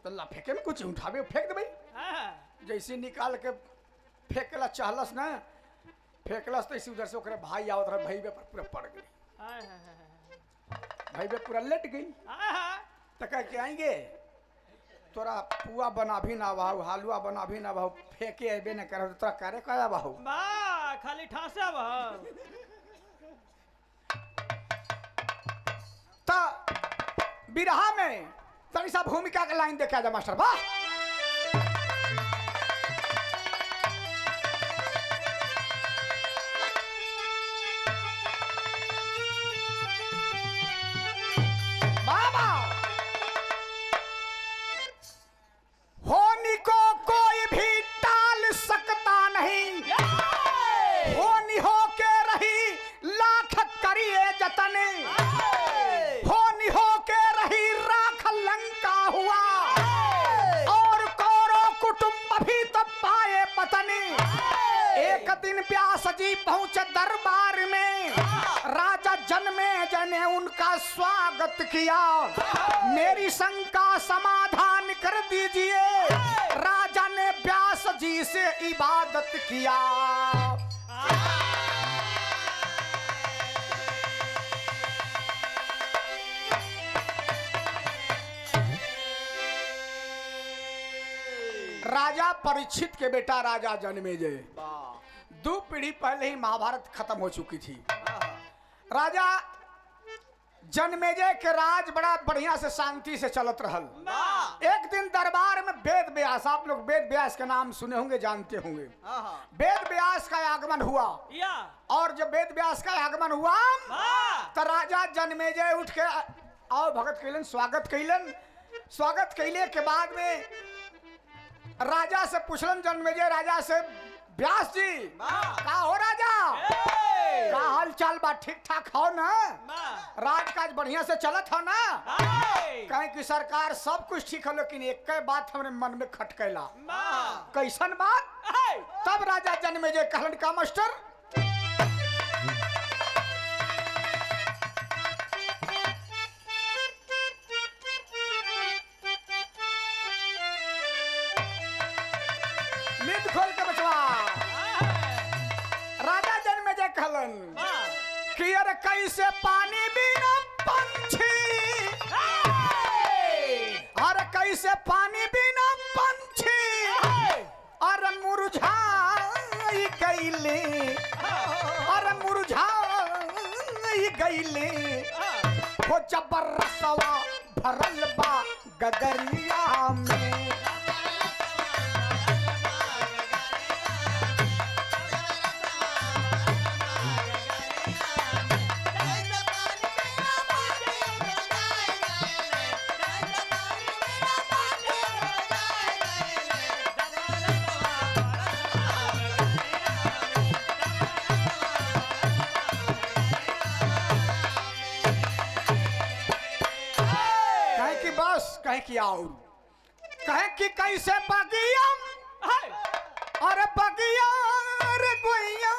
तो ला फेंके में कुछ उठावे फेंक दे भाई। जैसे निकाल के फेंकला चाहलस ना, फेंकलस तो इसी उधर से ओकरे भाई आवत रहा, भाई पे पूरा पड़ गई, भाई पे पूरा लेट गई। तक के आएंगे तोरा पुआ बना भी ना बाहू, हलवा बना भी ना बाहू, फेंके अबे न कर तोरा करे कया बाहू खाली ठासा बिरहा में तनी सा भूमिका का लाइन देखा जाए मास्टर वाह। बाबा होनी को कोई भी टाल सकता नहीं, होनी हो के रही लाख करिए जतन, होनी हो के रही राख लंका हुआ, और कौरो कुटुंब भी तो पाए पतन। एक दिन व्यास जी पहुंचे दरबार में, राजा जन्मेजय ने उनका स्वागत किया। मेरी शंका समाधान कर दीजिए, राजा ने व्यास जी से इबादत किया। राजा परीक्षित के बेटा राजा जन्मेजय, वाह 2 पीढ़ी पहले ही महाभारत खत्म हो चुकी थी। वाह राजा जन्मेजय के राज बड़ा बढ़िया से शांति से चलत रहल। वाह एक दिन दरबार में वेद व्यास, आप लोग वेद व्यास का नाम सुने होंगे, जानते होंगे। हाँ वेद व्यास का आगमन हुआ, या और जब वेद व्यास का आगमन हुआ वाह तो राजा जन्मेजय उठ के आओ भगत कैलन, स्वागत कैलन। स्वागत कैले के बाद में राजा से पूछलन जन्मेजय राजा से, व्यास जी वाह का हो राजा, का हाल चाल बा, ठीक ठाक हो ना, राजकाज बढ़िया से चलत हो ना? कहे कि सरकार सब कुछ ठीक है, लेकिन एक बात हमरे मन में खटकेला। कैसन बात? तब राजा जन्मेजय कहलन का मास्टर, नींद खोल के बचवा। राजा जन्मेजय कहलन कि अरे कैसे पानी बिना पंछी, अरे कैसे पानी बिना पंछी, अरे मुरझाई गईले, अरे मुरझाई गईले, हो जबरसवा भरल बा गगरिया में। कहे कि और कहे कि कैसे बगिया, अरे बगिया रे गोइया,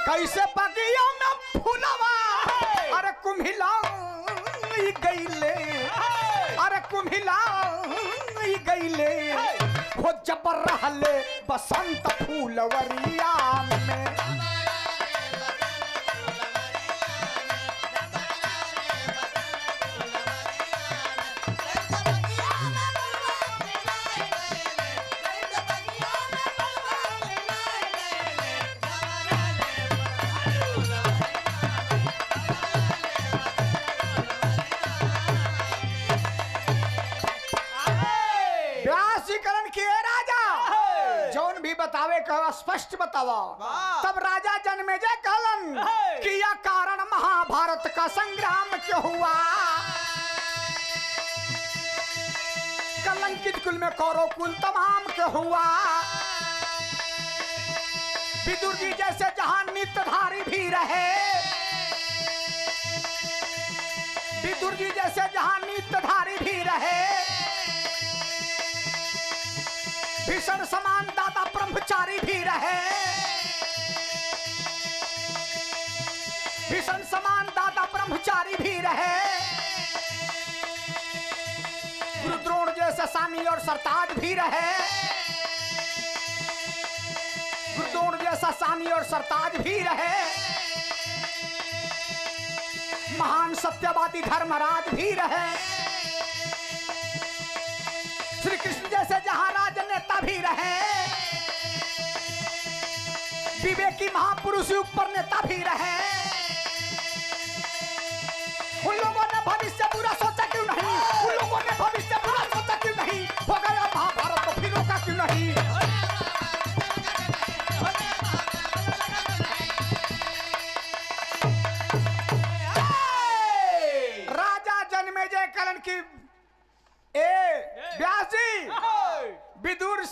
कैसे बगिया में फूलवा, अरे कुम्हिला गईले, अरे कुम्हिला गईले, हो जबर रहले बसंत फूलवरिया में। बतावे कहा स्पष्ट बतावा। तब राजा जन्मेजय कहलन कि यह कारण महाभारत का संग्राम क्यों हुआ, कलंकित कुल में कौरव कुल तमाम क्यों हुआ, विदुर जी जैसे जहां नित्यधारी भी रहे, विदुर जी जैसे जहां नित्यधारी भी रहे, भीषण समान दाता ब्रह्मचारी भी रहे, भीषण समान दाता ब्रह्मचारी भी रहे, गुरुद्रोण जैसे सानी और सरताज भी रहे, गुरुद्रोण जैसा सानी और सरताज भी रहे, महान सत्यवादी धर्मराज भी रहे, श्री कृष्ण जैसे जहां राजनेता भी रहे, विवेकी महापुरुष ऊपर नेता भी रहे, उन लोगों ने भविष्य बुरा कि व्यास जी विदुर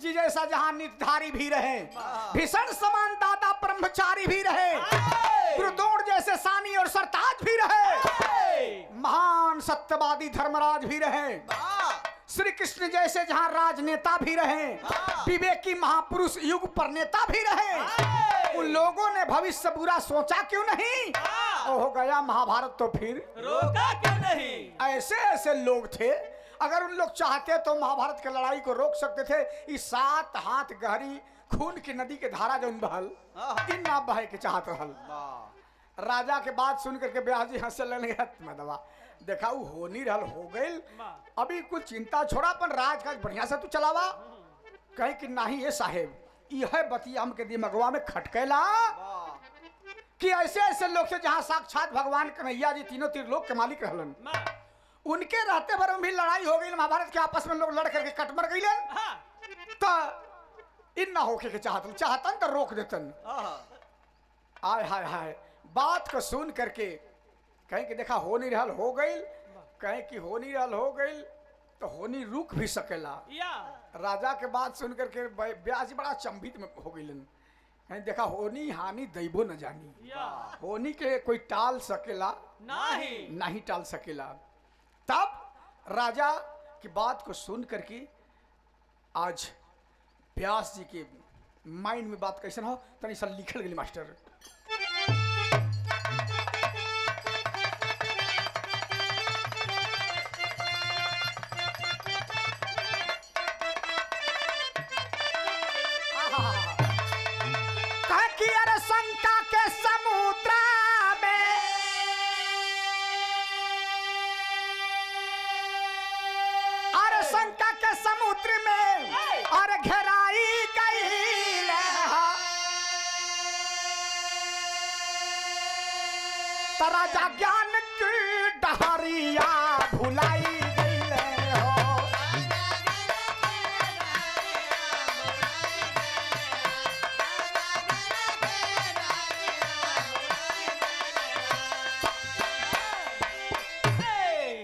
जी जैसा जहां निधारी भी रहे, भीषण समान दादा ब्रह्मचारी भी रहे, गुरुद्रोण जैसे सानी और सरताज भी रहे, महान सत्यवादी धर्मराज भी रहे, श्री कृष्ण जैसे जहां राजनेता भी रहे, विवेकी महापुरुष युग पर नेता भी रहे, उन लोगों ने भविष्य बुरा सोचा क्यों नहीं? हो गया महाभारत तो फिर रोका क्यों नहीं? ऐसे ऐसे लोग थे, अगर उन लोग चाहते तो महाभारत की लड़ाई को रोक सकते थे। इस 7 हाथ गहरी खून की नदी के धारा जो बहल इन ना बहे के चाहत रहल। राजा के बात सुन करके ब्यास जी हंसे लगे, मदवा देखा वो हो नहीं रहल, हो गई, अभी कुछ चिंता छोड़ा, अपन राजकाज बढ़िया से तू चलावा। कहे कि नहीं ये साहेब, यह बतिया हमके दिमगवा में खटकेला कि ऐसे ऐसे लोग से जहां साक्षात भगवान कन्हैया जी तीनों त्रिलोक के मालिक रहलन, उनके रहते भर में भी लड़ाई हो गई, महाभारत के आपस में लोग लड़ करके कट मर गई, तो इन ना होके के चाहतन तो रोक देतन। आय हाय हाय, बात को सुन करके कहें कि देखा हो नहीं रहल, हो गई, कहें कि हो नहीं रहल, हो गई, तो होनी रुक भी सकेला। राजा के बात सुन करके व्यास जी बड़ा चंभित में हो गई, कहें देखा होनी हानि दैबो न जानी, होनी के कोई टाल सकेला नहीं टाल सकेला। तब राजा की बात को सुन करके आज व्यास जी के माइंड में बात कैसे हो तनी सा लिखल गई मास्टर। कह कि अरे शंका के समुद्र में शंका के समुद्र में और घेराई गई राजा ज्ञान की डहरिया भुलाई गई हो।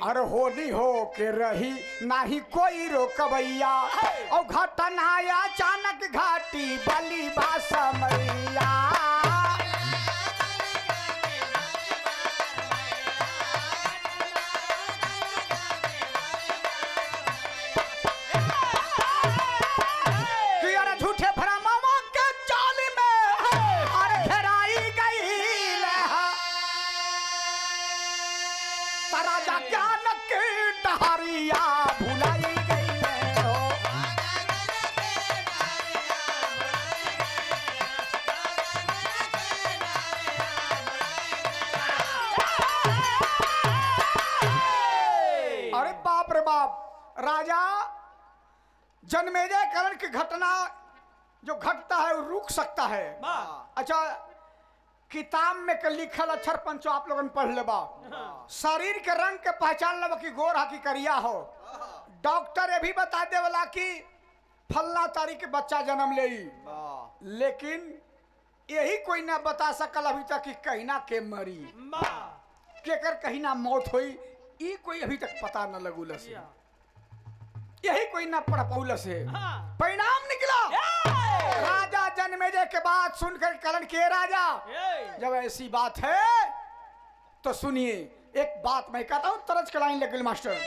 अरे होली हो के रही नाही कोई रोकवैया, और घटना अचानक घाटी बली बासमैया। झूठे भ्रमों के जाल में अरे घेराई गई राजा ज्ञान की डहरिया भुलाई गई हो। अरे बाप रे बाप, राजा जन्मेजय करण की घटना जो घटता है वो रुक सकता है। अच्छा, किताब में के लिखल अक्षर पंचो आप लोगन पढ़ लेबा, शरीर के रंग के पहचान लेबा कि गोर हा कि करिया हो। डॉक्टर ये भी बता देवला कि फल्ला तारीख के बच्चा जन्म ले, लेकिन यही कोई ना बता सकल अभी तक कि कहीं ना के मरी, केकर कहीं ना मौत हुई, ये कोई अभी तक पता न लगुल से, यही कोई ना पढ़ पौल से। परिणाम निकला, राजा जन्मेजय के बाद सुनकर करण के राजा, जब ऐसी बात है तो सुनिए एक बात मैं कहता हूं, तरज के लाइन लग मास्टर।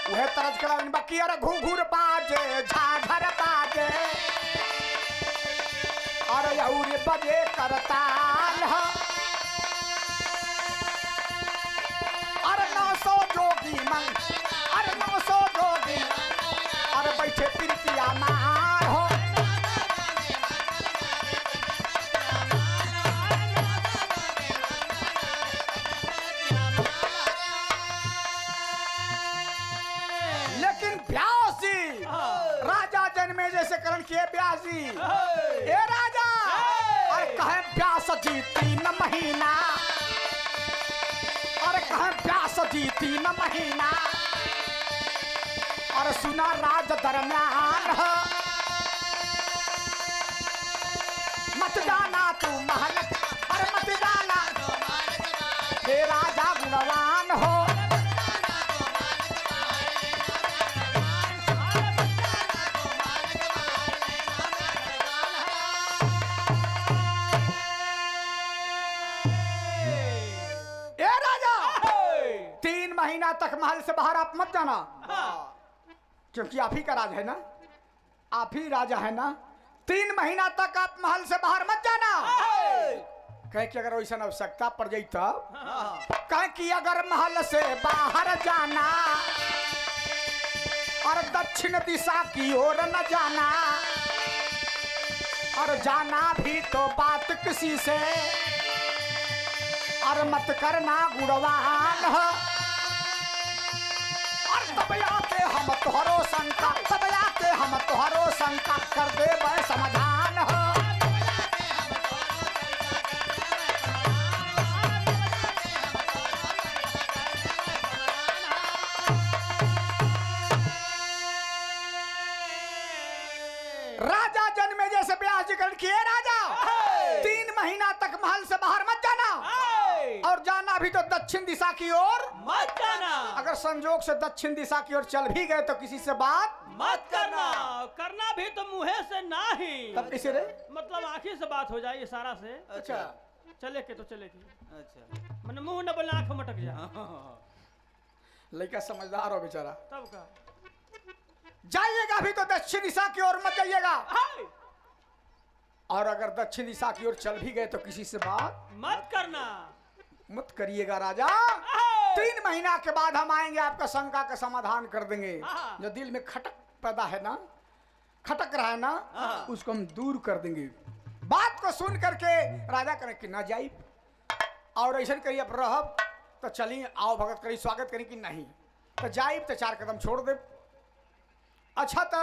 वह तरज के लाइन बाकी अरे घूघूर बाजे झाझर बाजे अरे यौरी बजे करताल जोगी मन अरे 900 जोगी अरे बैठे प्रीतिया मार हो। लेकिन व्यास जी राजा जन्मेजय से करण किए, व्यास जी ए राजा अरे कहे व्यास जी 3 महीना, अरे कहे व्यास जी 3 महीना, और सुना राज दरम्यान मत जाना तू महल अरे मत जाना हे राजा गुणवान हो। ए राजा 3 महीना तक महल से बाहर आप मत जाना, क्योंकि आप ही का राज है ना, आप ही राजा है ना। 3 महीना तक आप महल से बाहर मत जाना। कहे कि अगर वैसा आवश्यकता पड़ जाई तब कहे कि अगर महल से बाहर जाना और दक्षिण दिशा की ओर न जाना, और जाना भी तो बात किसी से और मत करना गुणवान हो। और तब आके हम तोहरो शंका, तब आके हम तोहरो शंका कर दे बे समाधान हो। राजा जन्मे जैसे ब्याह जिक्र किए राजा 3 महीना तक महल से बाहर मत जाना, और जाना भी तो दक्षिण दिशा की ओर मत जाना। अगर संजोग से दक्षिण दिशा की ओर चल भी गए तो किसी से बात मत करना। करना भी तो मुंह से नहीं, तब किसे रे? मतलब आंखी से बात हो जाए, इशारा से। अच्छा चले के तो चले की, अच्छा मैंने मुंह न बोले आंख मटक जाए। लड़का समझदार हो बेचारा। तब का जाइएगा भी तो दक्षिण दिशा की ओर मत जाइएगा, हाय, और अगर दक्षिण दिशा की ओर चल भी गए तो किसी से बात मत करना। मत करिएगा राजा। हाय, 3 महीना के बाद हम आएंगे, आपका शंका का समाधान कर देंगे। हाँ। जो दिल में खटक पैदा है ना, खटक रहा है ना, हाँ। उसको हम दूर कर देंगे। बात को सुन करके राजा करें कि ना जाई, और ऐसा करिए अब रहब तो चली आओ भगत करी स्वागत करी कि नहीं, तो जाइब तो 4 कदम छोड़ दे। अच्छा तो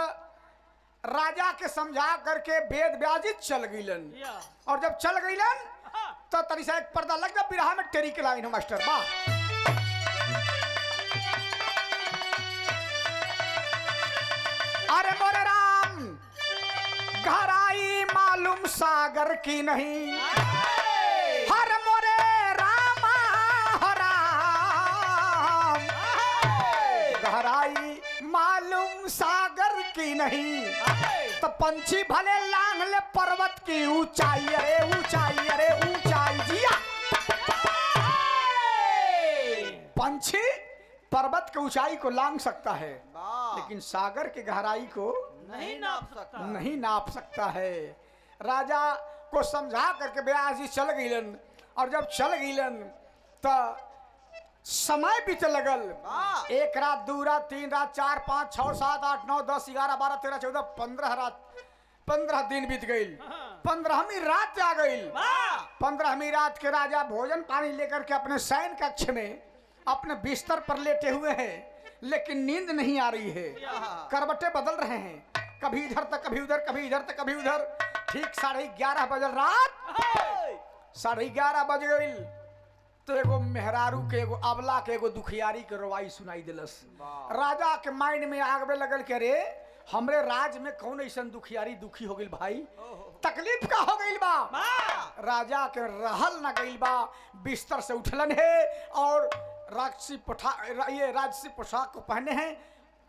राजा के समझा करके वेद व्याजित चल गईलन, या, और जब चल गईलन हाँ, तो तरी सा एक पर्दा लग गया, बिरहा में टेरी के लाइन हो मास्टर वाह। अरे मोरे राम गहराई मालूम सागर की नहीं, हाय, हर मोरे राम राम गहराई मालूम सागर की नहीं, हाय, तो पंछी भले लांग ले पर्वत की ऊंचाई, अरे ऊंचाई, अरे ऊंचाई जिया। पंछी पर्वत की ऊंचाई को लांग सकता है, वाह लेकिन सागर की गहराई को नहीं नाप सकता। नहीं नाप सकता है। राजा को समझा करके ब्यास जी चल गईलन, और जब चल गईलन तो समय बीते लगल। वाह 1 रात 2 रात 3 रात 4 5 6 7 8 9 10 11 12 13 14 15 रात 15 दिन बीत गई। हाँ। 15वीं रात आ गई। वाह, 15वीं रात के राजा भोजन पानी लेकर के अपने शयन कक्ष में अपने बिस्तर पर लेटे हुए हैं, लेकिन नींद नहीं आ रही है। करवटें बदल रहे हैं, कभी इधर तक कभी उधर, कभी इधर तक कभी उधर। ठीक 11:30 बजल रात, हाय, 11:30 बज गई तो एगो मेहरारू के, एगो अबला के, एगो दुखियारी के रवाई सुनाई दिलस। वाह। राजा के माइंड में आगबे लगल के रे हमरे राज में कौन ऐसा दुखियारी दुखी हो गई भाई, तकलीफ का हो गई बा। वाह, राजा के रहल न गई बा, बिस्तर से उठलन है और राजसी पोशाक को पहने हैं,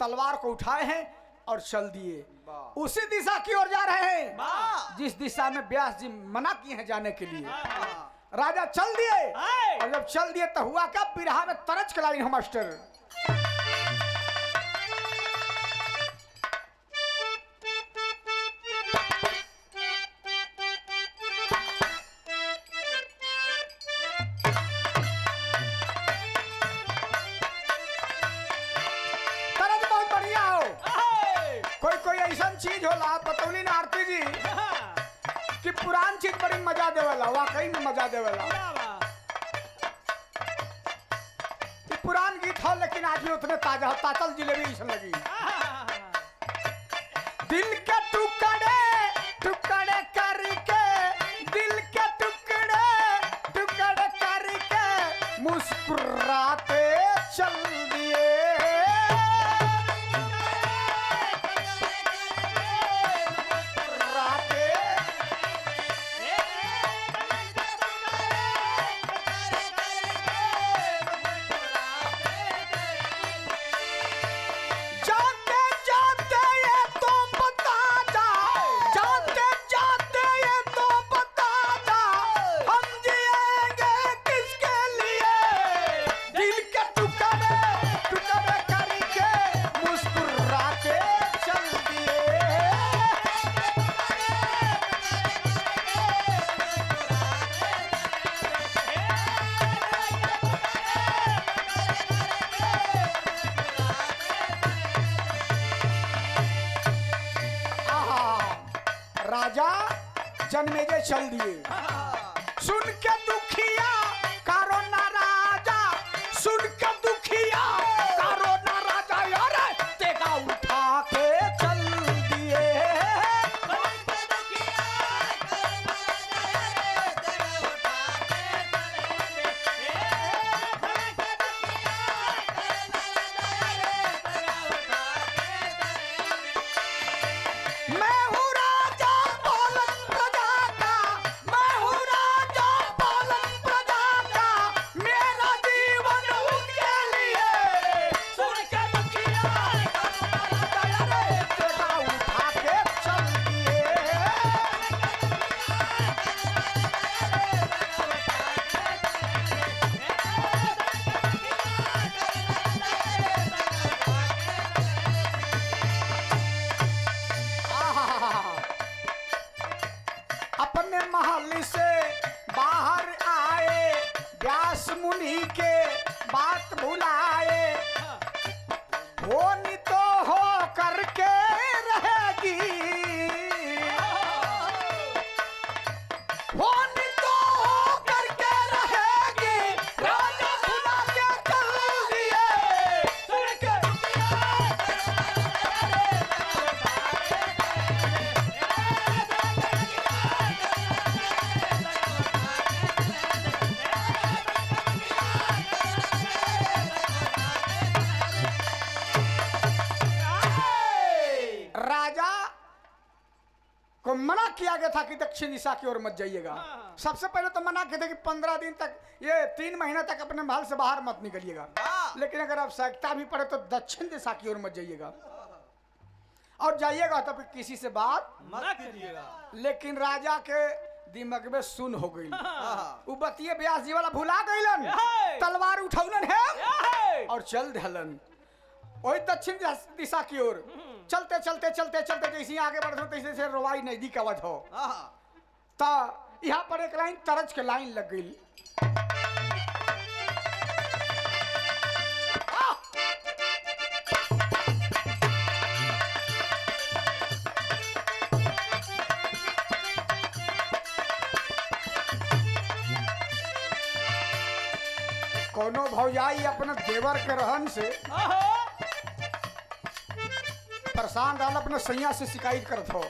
तलवार को उठाए हैं और चल दिए। वाह। उसी दिशा की ओर जा रहे हैं वाह, जिस दिशा में व्यास जी मना किए हैं जाने के लिए। हाँ, राजा चल दिए, हाय, और जब चल दिए तो हुआ क्या, बिरहा में तरज के लाइन हो मास्टर। तरज बहुत बढ़िया हो। हाय, कोई ऐसा चीज होला बतौली ना आरती जी हाँ, कि पुरान चीज बड़ी मजा देवला, वाकई में मजा देवला। वाह, वाह, ये पुरान गीत हो लेकिन आज भी उतने ताजा हो, तातल जिलेबी ऐसा लगी। हाँ, दिल के टुकड़े टुकड़े करके, दिल के टुकड़े टुकड़े करके मुस्कुराते चल दिए। मुस्कुराते राजा जन्मेजय चल दिए। सुन के दुखिया कारो ना राजा, सुन के दुखिया कारो ना राजा, अरे तेगा उठा के चल दिए। मैं हूँ राजा पालन प्रजा का, मैं हूँ राजा पालन प्रजा का, मेरा जीवन उनके लिए। सुन के दुखिया अरे तेगा उठा के चल दिए। अपने महल से बाहर आए, व्यास मुनि के बात भुलाए। होनी तो हो करके रहेगी, होनी तो हो करके रहेगी, राजा भुला के चल दिए। राजा को मना किया गया था कि दक्षिण दिशा की ओर मत जाइएगा। सबसे पहले तो मना किया था कि 15 दिन तक, ये 3 महीना तक अपने महल से बाहर मत निकलिएगा। लेकिन अगर आवश्यकता भी पड़े तो दक्षिण दिशा की ओर मत जाइएगा, और जाइएगा तो फिर किसी से बात मना करिएगा। लेकिन राजा के दिमाग में सुन हो गई। उ बतिये व्यास जी वाला भुला गईलन, तलवार उठौलन है और चल दहलन वही दक्षिण दिशा की ओर। चलते चलते चलते चलते जैसे आगे बढ़ते तैसे तैसे रवाई नजदीक आवत हो, तो यहाँ पर एक लाइन तरज के लाइन लग गई। कोनो भौजाई अपने देवर के रहन से परेशान रहल, अपने सैया से शिकायत करत हो।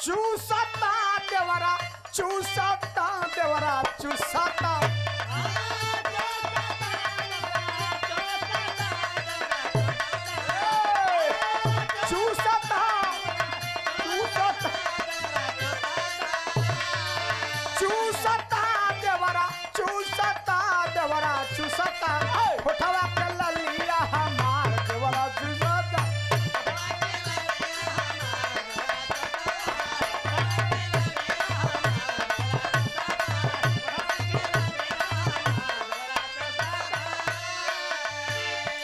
चूसता देवरा, चूसता देवरा, चूसता। चूसता चूसता देवरा, चूसता देवरा, चूसता। होठवा पे ललिया हमार देवरा चूसता।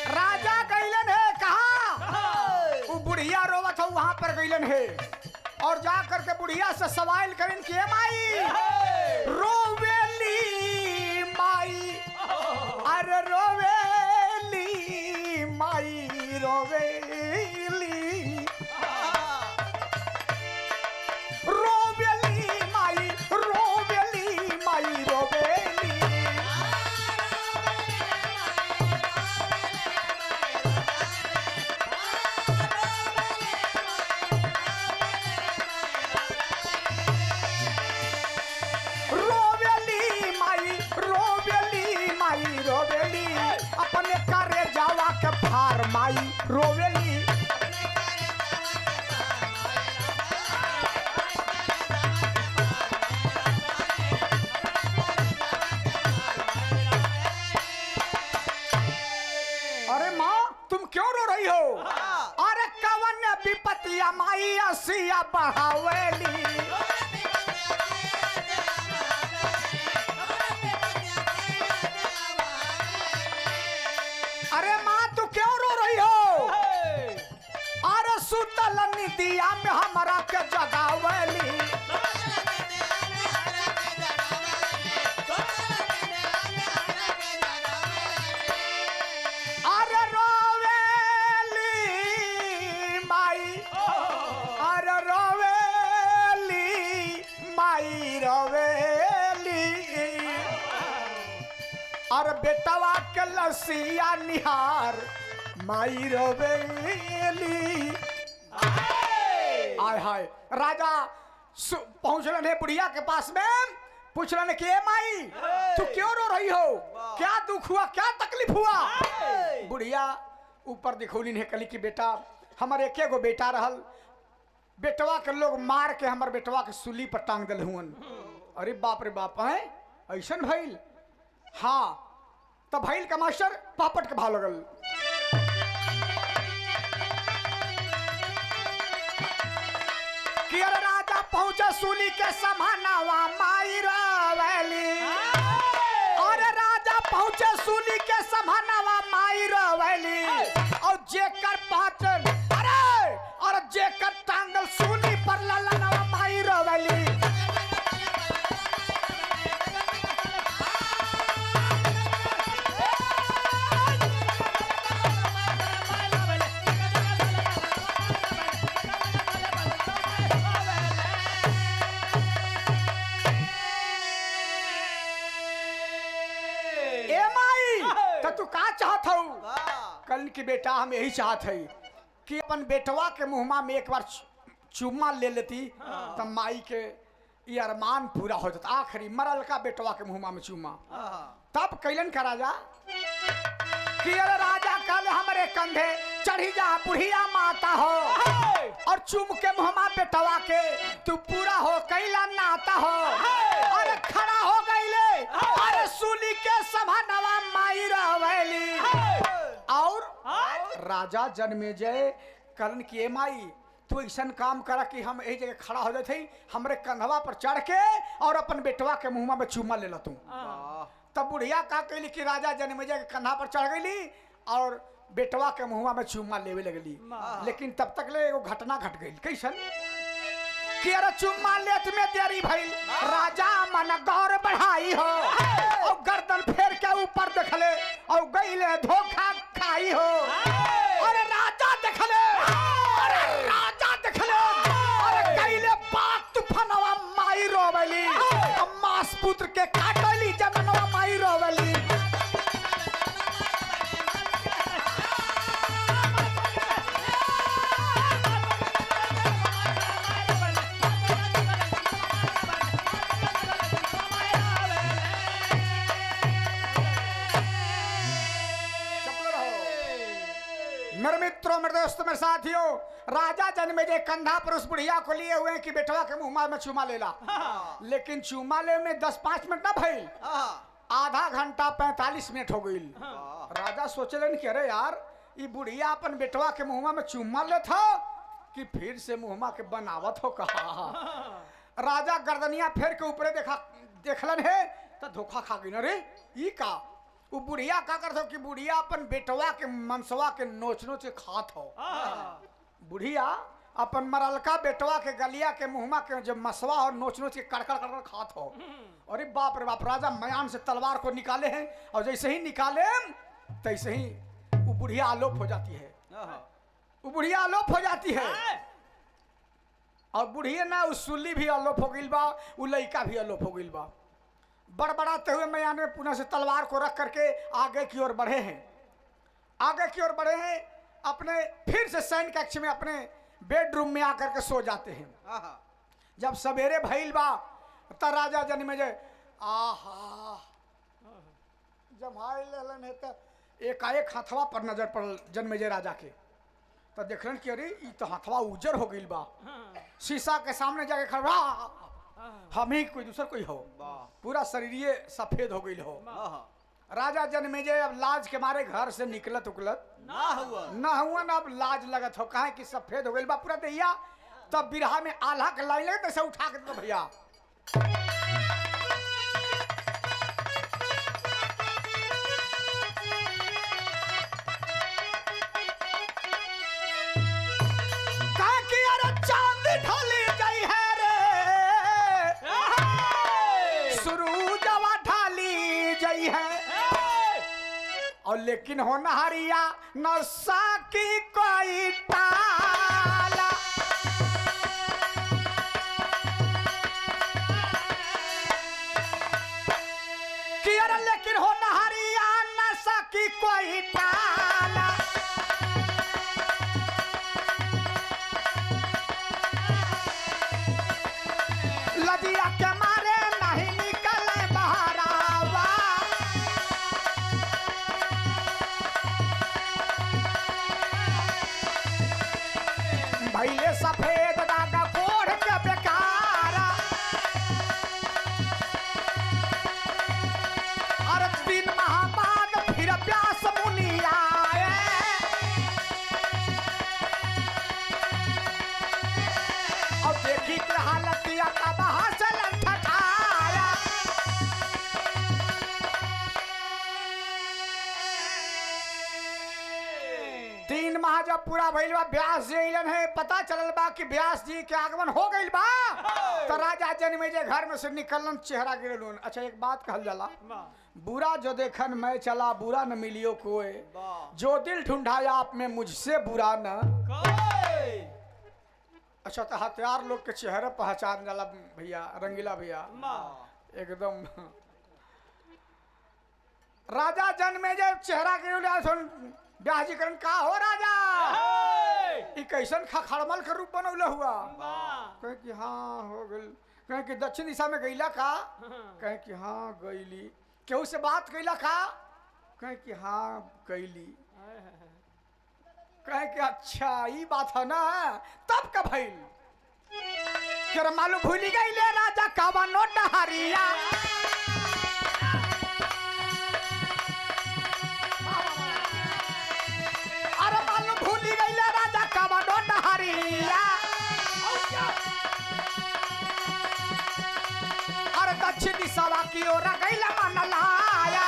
राजा गईलन है कहा? वो बुढ़िया रोवत हो वहां पर गईलन है, और जा करके बुढ़िया से सवाल करें कि माई रोवेली, माई अरे रोवेली, माई रोवेली, रोवेली माई, रोवेली माई, रोवेली। रोवेली अपने करे जावा के फार माई रोवेली। अरे माँ तुम क्यों रो रही हो? अरे कवन विपतिया माई असिया बढ़ावेली। अरे माँ तू क्यों रो रही हो? अरे सुतल निदिया में हमारा के जगावली। अरे रोवेली माई, अरे रोवेली और बेटवा के लसिया निहार माई रोवेली। आय हाय राजा पहुंचलन है बुढ़िया के पास में, पूछलन कि ए माई तू क्यों रो रही हो, क्या दुख हुआ, क्या तकलीफ हुआ। बुढ़िया ऊपर दिखौलिन है कली की बेटा हमर एके गो बेटा रहल, बेटवा के लोग मार के हमर बेटवा के सूली पर टांग दिल हुन। अरे बाप रे बाप है ऐसन भइल। हाँ तो भइल का मास्टर पापट के भाव लगल। कि अरे राजा पहुंचे सूली के समानावा माई रोवेली। अरे राजा पहुंचे सूली के समानावा माई रोवेली। और जेकर पाचन अरे और जेकर टांगल सूली पर ललनवा माई रोवेली। तू का चाहत हो। कल की बेटा हम यही चाहत है कि अपन बेटवा के मुहमा में एक बार चुम्मा ले लेती तब माई के ये अरमान पूरा हो जाता। आखिरी मरल का बेटवा के मुहमा में चुम्मा। तब कैलन का राजा कि अरे राजा कल हमारे कंधे चढ़ी जा बुढ़िया माता हो और चुम के मुहमा बेटवा के तू पूरा हो कैला नाता हो। अरे खड़ा हो गईले अरे सूली के समानवा माई रोवेली। और राजा जन्मेजय करण की माई तू ऐसा काम करा कि हम यही जगह खड़ा हो जाते हमरे कंधवा पर चढ़ के और अपन बेटवा के मुहमा में चुम्मा ले लतू। तब बुढ़िया का कहली कि राजा जन्मेजय के कंधा पर चढ़ गई और बेटवा के मुहमा में चुम्मा लेवे लगली। लेकिन तब तक ले एगो घटना घट गई। कैसन कि अरे चुम्मा लेत में देरी भइल राजा मन गौर बढ़ाई हो और गर्दन फेर के ऊपर देखले और गईले धोखा खाई हो। अरे राजा देखले अरे राजा देखले अरे गईले बात तूफानवा माई रोवेली। मास पुत्र के काटली जननवा माई रोवेली। मेरे मित्रों मेरे दोस्तों मेरे साथियों राजा जन्मेजय कंधा पर उस बुढ़िया को लिए हुए कि बेटवा के मुंह में चूमा ले ला। लेकिन चूमा ले में 10-5 मिनट ना भइल आधा घंटा 45 मिनट हो गई। राजा सोचलन कि अरे यार ये बुढ़िया अपन बेटवा के मुंह में चूमा ले था कि फिर से मुंह के बनावत हो कहा। राजा गर्दनिया फेर के ऊपरे देखलन है तो धोखा खा गई। अरे ई का वो बुढ़िया का करत हो कि बुढ़िया अपन बेटवा के मनसवा के नोच नोच खात हो। बुढ़िया अपन मरलका बेटवा के गलिया के मुहमा के जब मसवा और नोच नोच के कड़कड़ कड़कड़ खात हो। अरे बाप रे बाप राजा मयान से तलवार को निकाले हैं और जैसे ही निकाले तैसे ही वो बुढ़िया आलोप हो जाती है। वो बुढ़िया आलोप हो जाती है और बुढ़िया ना उस सुल्ली भी आलोप हो गई बा, वो लड़का भी आलोप हो गई बा। बड़बड़ाते हुए मयान में पुनः से तलवार को रख करके आगे की ओर बढ़े हैं। आगे की ओर बढ़े हैं अपने फिर से सैन्य कक्ष में अपने बेडरूम में आकर के सो जाते हैं। जब सवेरे भइल बा तब राजा जन्मेजय आहा जमाई लेलन है तो एकाएक हथवा पर नजर पड़ल जन्मेजय राजा के। तो देखलन कि अरे ई तो हथवा उजर हो गई बा। शीशा के सामने जाके खड़ा हम ही कोई दूसर कोई हो, पूरा शरीर सफेद हो गई हो। राजा जन्मेजय अब लाज के मारे घर से निकलत उकलत ना हुआ ना अब लाज लगत हो कहे कि सफेद हो गई बा पूरा दैया। तब बिरहा में आल्हा के लाइन लगे तैसे उठा के तो भैया कहा कि अरे चांद ढली गई है रे सुरूजवा ढाली गई है और लेकिन हो नहरिया नशा की कोई टाला। कि अरे लेकिन हो नहरिया भैया का बहा से लठकाया। तीन माह जब पूरा भइल बा व्यास जी अइलन है, पता चलल बा कि व्यास जी के आगमन हो गइल बा। तो राजा जनमेजय घर में से निकलन, चेहरा गिरलन। अच्छा एक बात कहल जाला, बुरा जो देखन मैं चला बुरा न मिलियो कोई, जो दिल ढूंढाया आप में मुझसे बुरा न। अच्छा तो हथियार लोग के चेहरे पहचान जाला भैया, रंगीला भैया एकदम। राजा जनमेजय चेहरा गिरल सुन ब्याह जी करन, का हो राजा ई कैसन खड़मल के रूप बनौले हुआ। कहे कि हाँ हो गइल। कहे कि दक्षिण दिशा में गईला का। कहे कि हाँ गईली। केहू से बात कैला का। कहे कि हाँ कैली। कहे कि अच्छा ई बात है ना, तब का भइल केरा मालूम भूली गईले राजा कवनो डहरिया। अरे मालूम भूली गईले राजा कवनो डहरिया। अरे दक्षिण दिशा की ओर गईला मन लाया।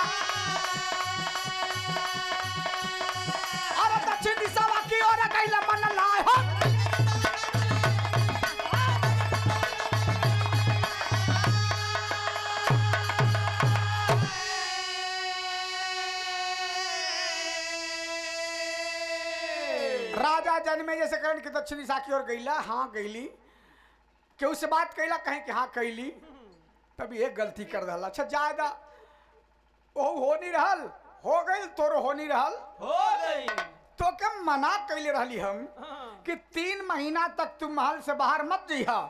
अरे दक्षिण दिशा की ओर गईला मन लाया। राजा जनमेजय से कहन कि दक्षिण दिशा की ओर गईला। हाँ गईली। केहू से बात कैला। कहे कि हाँ कैली। तभी एक गलती कर दला। अच्छा जायदा ओहू हो नहीं रहल, हो गई तोरो हो नहीं रहल, हो गई तो क्या मना कैले रहली हम कि 3 महीना तक तू महल से बाहर मत जइहा,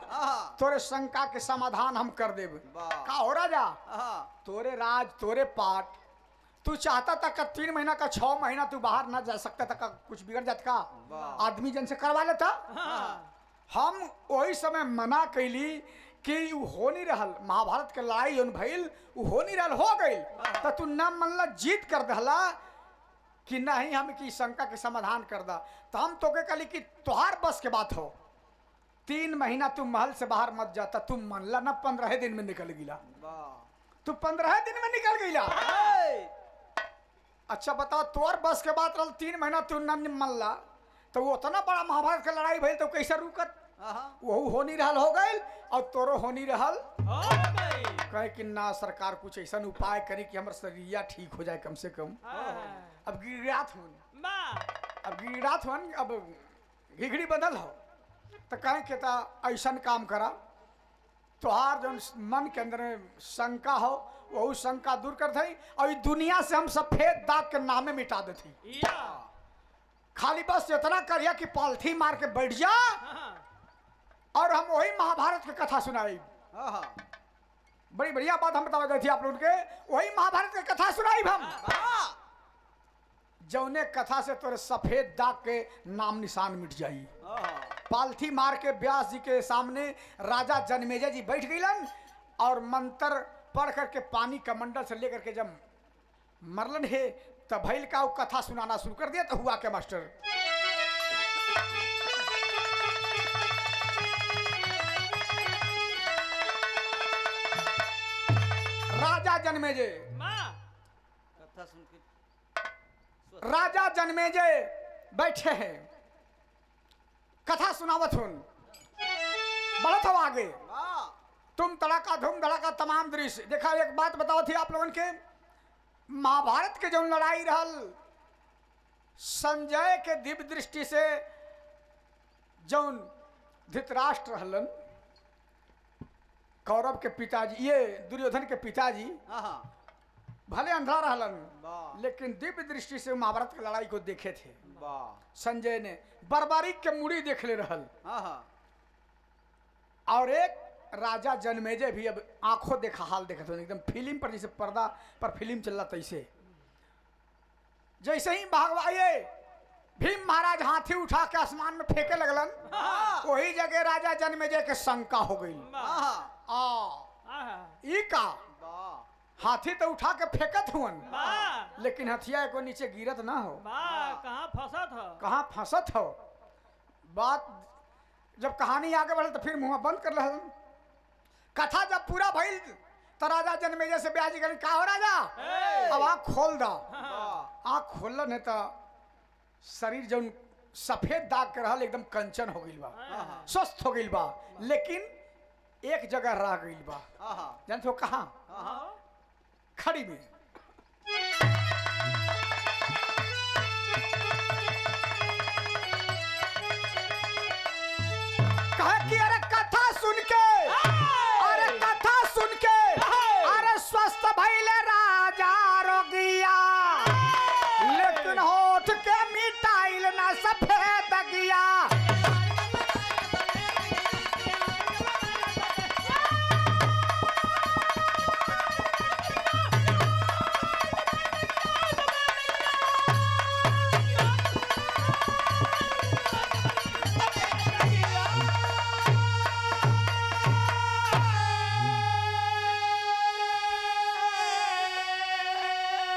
तोरे शंका के समाधान हम कर देब। का हो राजा, तोरे राज तोरे पाट, तू चाहता था का 3 महीना का 6 महीना तू बाहर ना जा सकता था का कुछ बिगड़ जाता का आदमी जन से करवा लेता। हम वही समय मना कैली कि उ हो नहीं रहल, महाभारत के लड़ाई जोन भइल उ हो नहीं रहल, हो गइल तो तू न मनला जीत कर दहला कि नहीं हम की शंका के समाधान कर दा। तो हम तो के कहली कि तोहार बस के बात हो, 3 महीना तू महल से बाहर मत जाता। तू मनला ना 15 दिन में निकल गिला, तू 15 दिन में निकल गईला। अच्छा बताओ तोर बस के बात रहल 3 महीना तू न मनला तो वो उतना बड़ा महाभारत के लड़ाई भइल तो कैसे रुकत। वहू हो नहीं रहल, हो गइल और तोरो हो नहीं रहल, हो गई। कहे कि ना सरकार कुछ ऐसा उपाय करी कि हमर शरीरिया ठीक हो जाए कम से कम। अब गिड़गिड़ात हूँ, अब गिड़गिड़ात हूँ, अब घिघड़ी बदल हो तो कहे कि ऐसा काम करा तोहार जो मन के अंदर में शंका हो वही शंका दूर कर दई और दुनिया से हम सफेद दाग के नामे मिटा देती। खाली बस इतना करिया कि पालथी मार के बैठ जा और हम वही महाभारत की कथा सुनाई। बड़ी बढ़िया बात हम बता देती आप लोगों के, वही महाभारत की कथा सुनाई हम, जौने कथा से तोरे सफेद दाग के नाम निशान मिट जाई। पालथी मार के व्यास जी के सामने राजा जनमेजय जी बैठ गईलन और मंत्र पढ़ करके पानी का मंडल से लेकर के जब मरलन है तब भैल का वो कथा सुनाना शुरू कर दिया। तो हुआ क्या मास्टर, राजा जनमेजय कथा सुन के राजा जनमेजय बैठे हैं, कथा सुनावत हुन, बढ़त हो आगे। तुम तड़ाका धूम धड़ाका तमाम दृश्य देखा। एक बात बताओ थी आप लोगों के, महाभारत के जो लड़ाई रहल संजय के दिव्य दृष्टि से जौन धृतराष्ट्र रहलन, कौरव के पिताजी, ये दुर्योधन के पिताजी भले अंधा रहलन लेकिन दिव्य दृष्टि से महाभारत की लड़ाई को देखे थे। संजय ने बर्बारिक के मुड़ी देख ले रहल और एक राजा जनमेजय भी अब आंखों देखा हाल देखते हो, एकदम फिल्म पर जैसे पर्दा पर फिल्म चल रहा तैसे। जैसे ही भागवाए भीम महाराज हाथी उठा के आसमान में फेंके लगलन, वही जगह राजा जनमेजय के शंका हो गई। ई का हाथी तो उठा के फेंकत हुन लेकिन हथिया को नीचे गिरत ना हो, कहाँ फंसत हो, कहाँ फंसत हो। बात जब कहानी आगे बढ़ल तो फिर मुंह बंद कर रहलन। कथा जब पूरा भइल तो राजा जनमेजय से ब्याह जी करी का हो राजा अब आँख खोल दा आँख खोलन है तो शरीर जौन सफेद दाग के रहल एकदम कंचन हो गइल बा स्वस्थ हो गइल बा लेकिन एक जगह रह गइल बा जानते हो कहाँ खड़ी में कहा कि अरे कथा सुन के अरे कथा सुन के अरे स्वस्थ भइले राजा रोगिया लेकिन होठ के मिटाइल ना सफेद गिया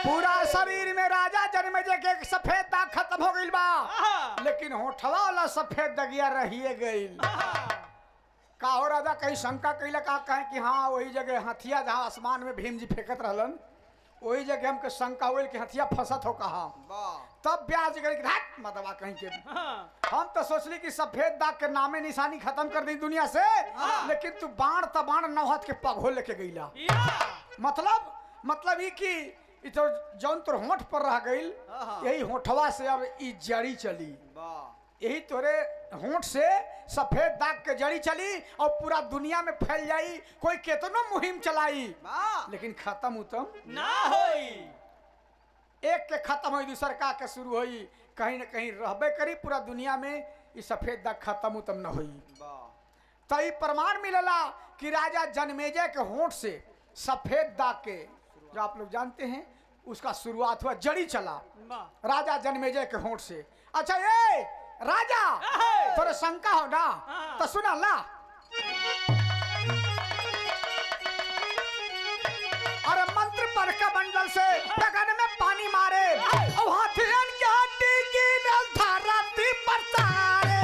पूरा शरीर में राजा जनमेजय के एक सफेद दाग खत्म हो गइल बा लेकिन होठवा वाला सफेद दगिया रहिए गइल का हो राजा कहीं शंका कैला का कहे कि हाँ वही जगह हथिया जहाँ आसमान में भीम जी फेंकत रहलन वही जगह हमके शंका हुई कि हथिया फंसत हो कहा तब ब्याज मतवा कहीं के हम तो सोचली कि सफेद दाग के नामे निशानी खत्म कर दी दुनिया से लेकिन तू बाण तबाण नौहत के पगहो लेके गईला मतलब ई कि इ तो जौन तोर होठ पर रह गइल यही होठवा से अब ई जड़ी चली यही तोरे होठ से सफेद दाग के जड़ी चली और पूरा दुनिया में फैल जाई कोई केतनो मुहिम चलाई लेकिन खत्म उतम ना होई एक के खत्म होई दूसर का के शुरू होई कहीं न कहीं रहबे करी पूरा दुनिया में ई सफेद दाग खत्म उतम न होई तो ई प्रमाण मिलेला कि राजा जनमेजय के होठ से सफेद दाग के जो आप लोग जानते हैं उसका शुरुआत हुआ जड़ी चला राजा जनमेजय के होठ से अच्छा ये राजा थोड़ा शंका हो ना तो सुना ला अरे मंत्र पढ़ के मंडल से गगन में पानी मारे और हाथियन के हड्डी की धारा दी बरसारे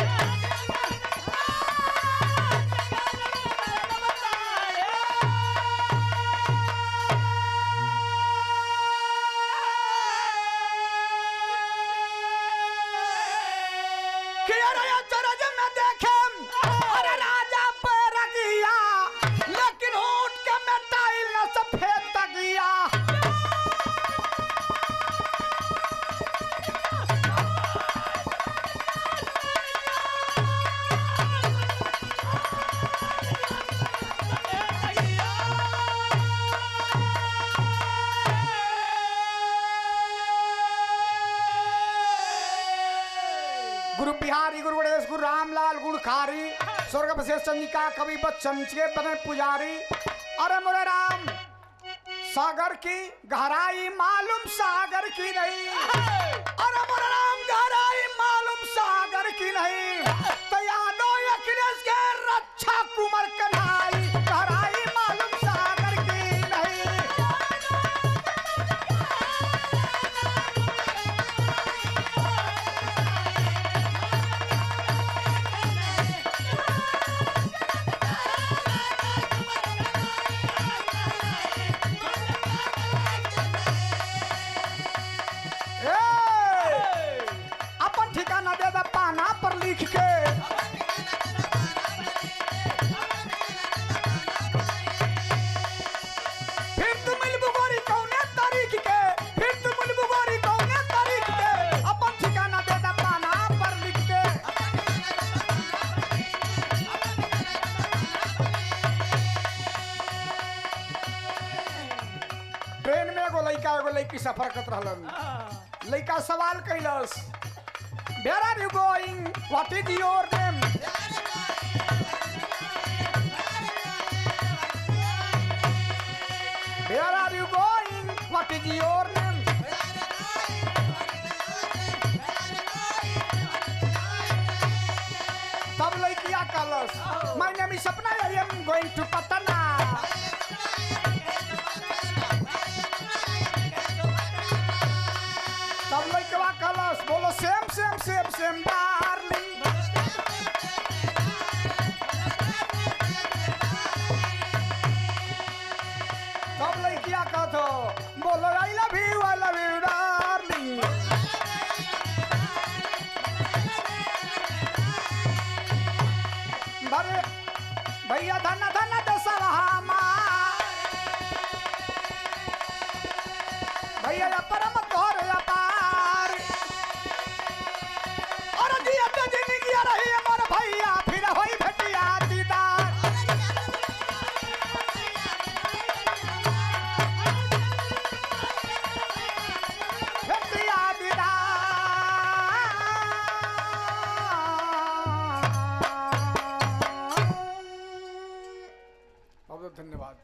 लेकिन होठ के मिटाइल न सफेद दगिया गुरु बिहारी गुरु गणेश गुरु रामलाल गुणखारी स्वर्ग बसे चंद्रिका कवि बच्चन के बने पुजारी अरे मोरे राम सागर की गहराई मालूम सागर की नहीं अरे मोरे राम गहराई मालूम सागर की नहीं तो यादो अखिलेश के रक्षा कुमार कन्हाई गहराई मालूम सागर की नहीं ठिकाना दे दा पाना पर लिख के फिर तुम मिलबू गोरी कौने तारीख के फिर तुम मिलबू गोरी कौने तारीख के अपन ठिकाना दे दा पाना पर लिख के ट्रेन में एगो लड़की सफर करत रहलन लड़का सवाल कैलस Where are you going? What is your name? Where are you going? What is your name? तब लड़किया कहलस My name is Sapna. I am going to Patna. तब लड़कवा कहलस बोलो सेम डार्लिंग हाथ बोलो आई लव यू डार्लिंग। भरे भैया धन धन दसवा भैया परम तोर अपार और दिया तो जिंदगी रही मोर भैया फिर होई भेटिया दीदार। भेटिया दीदार। बहुत धन्यवाद।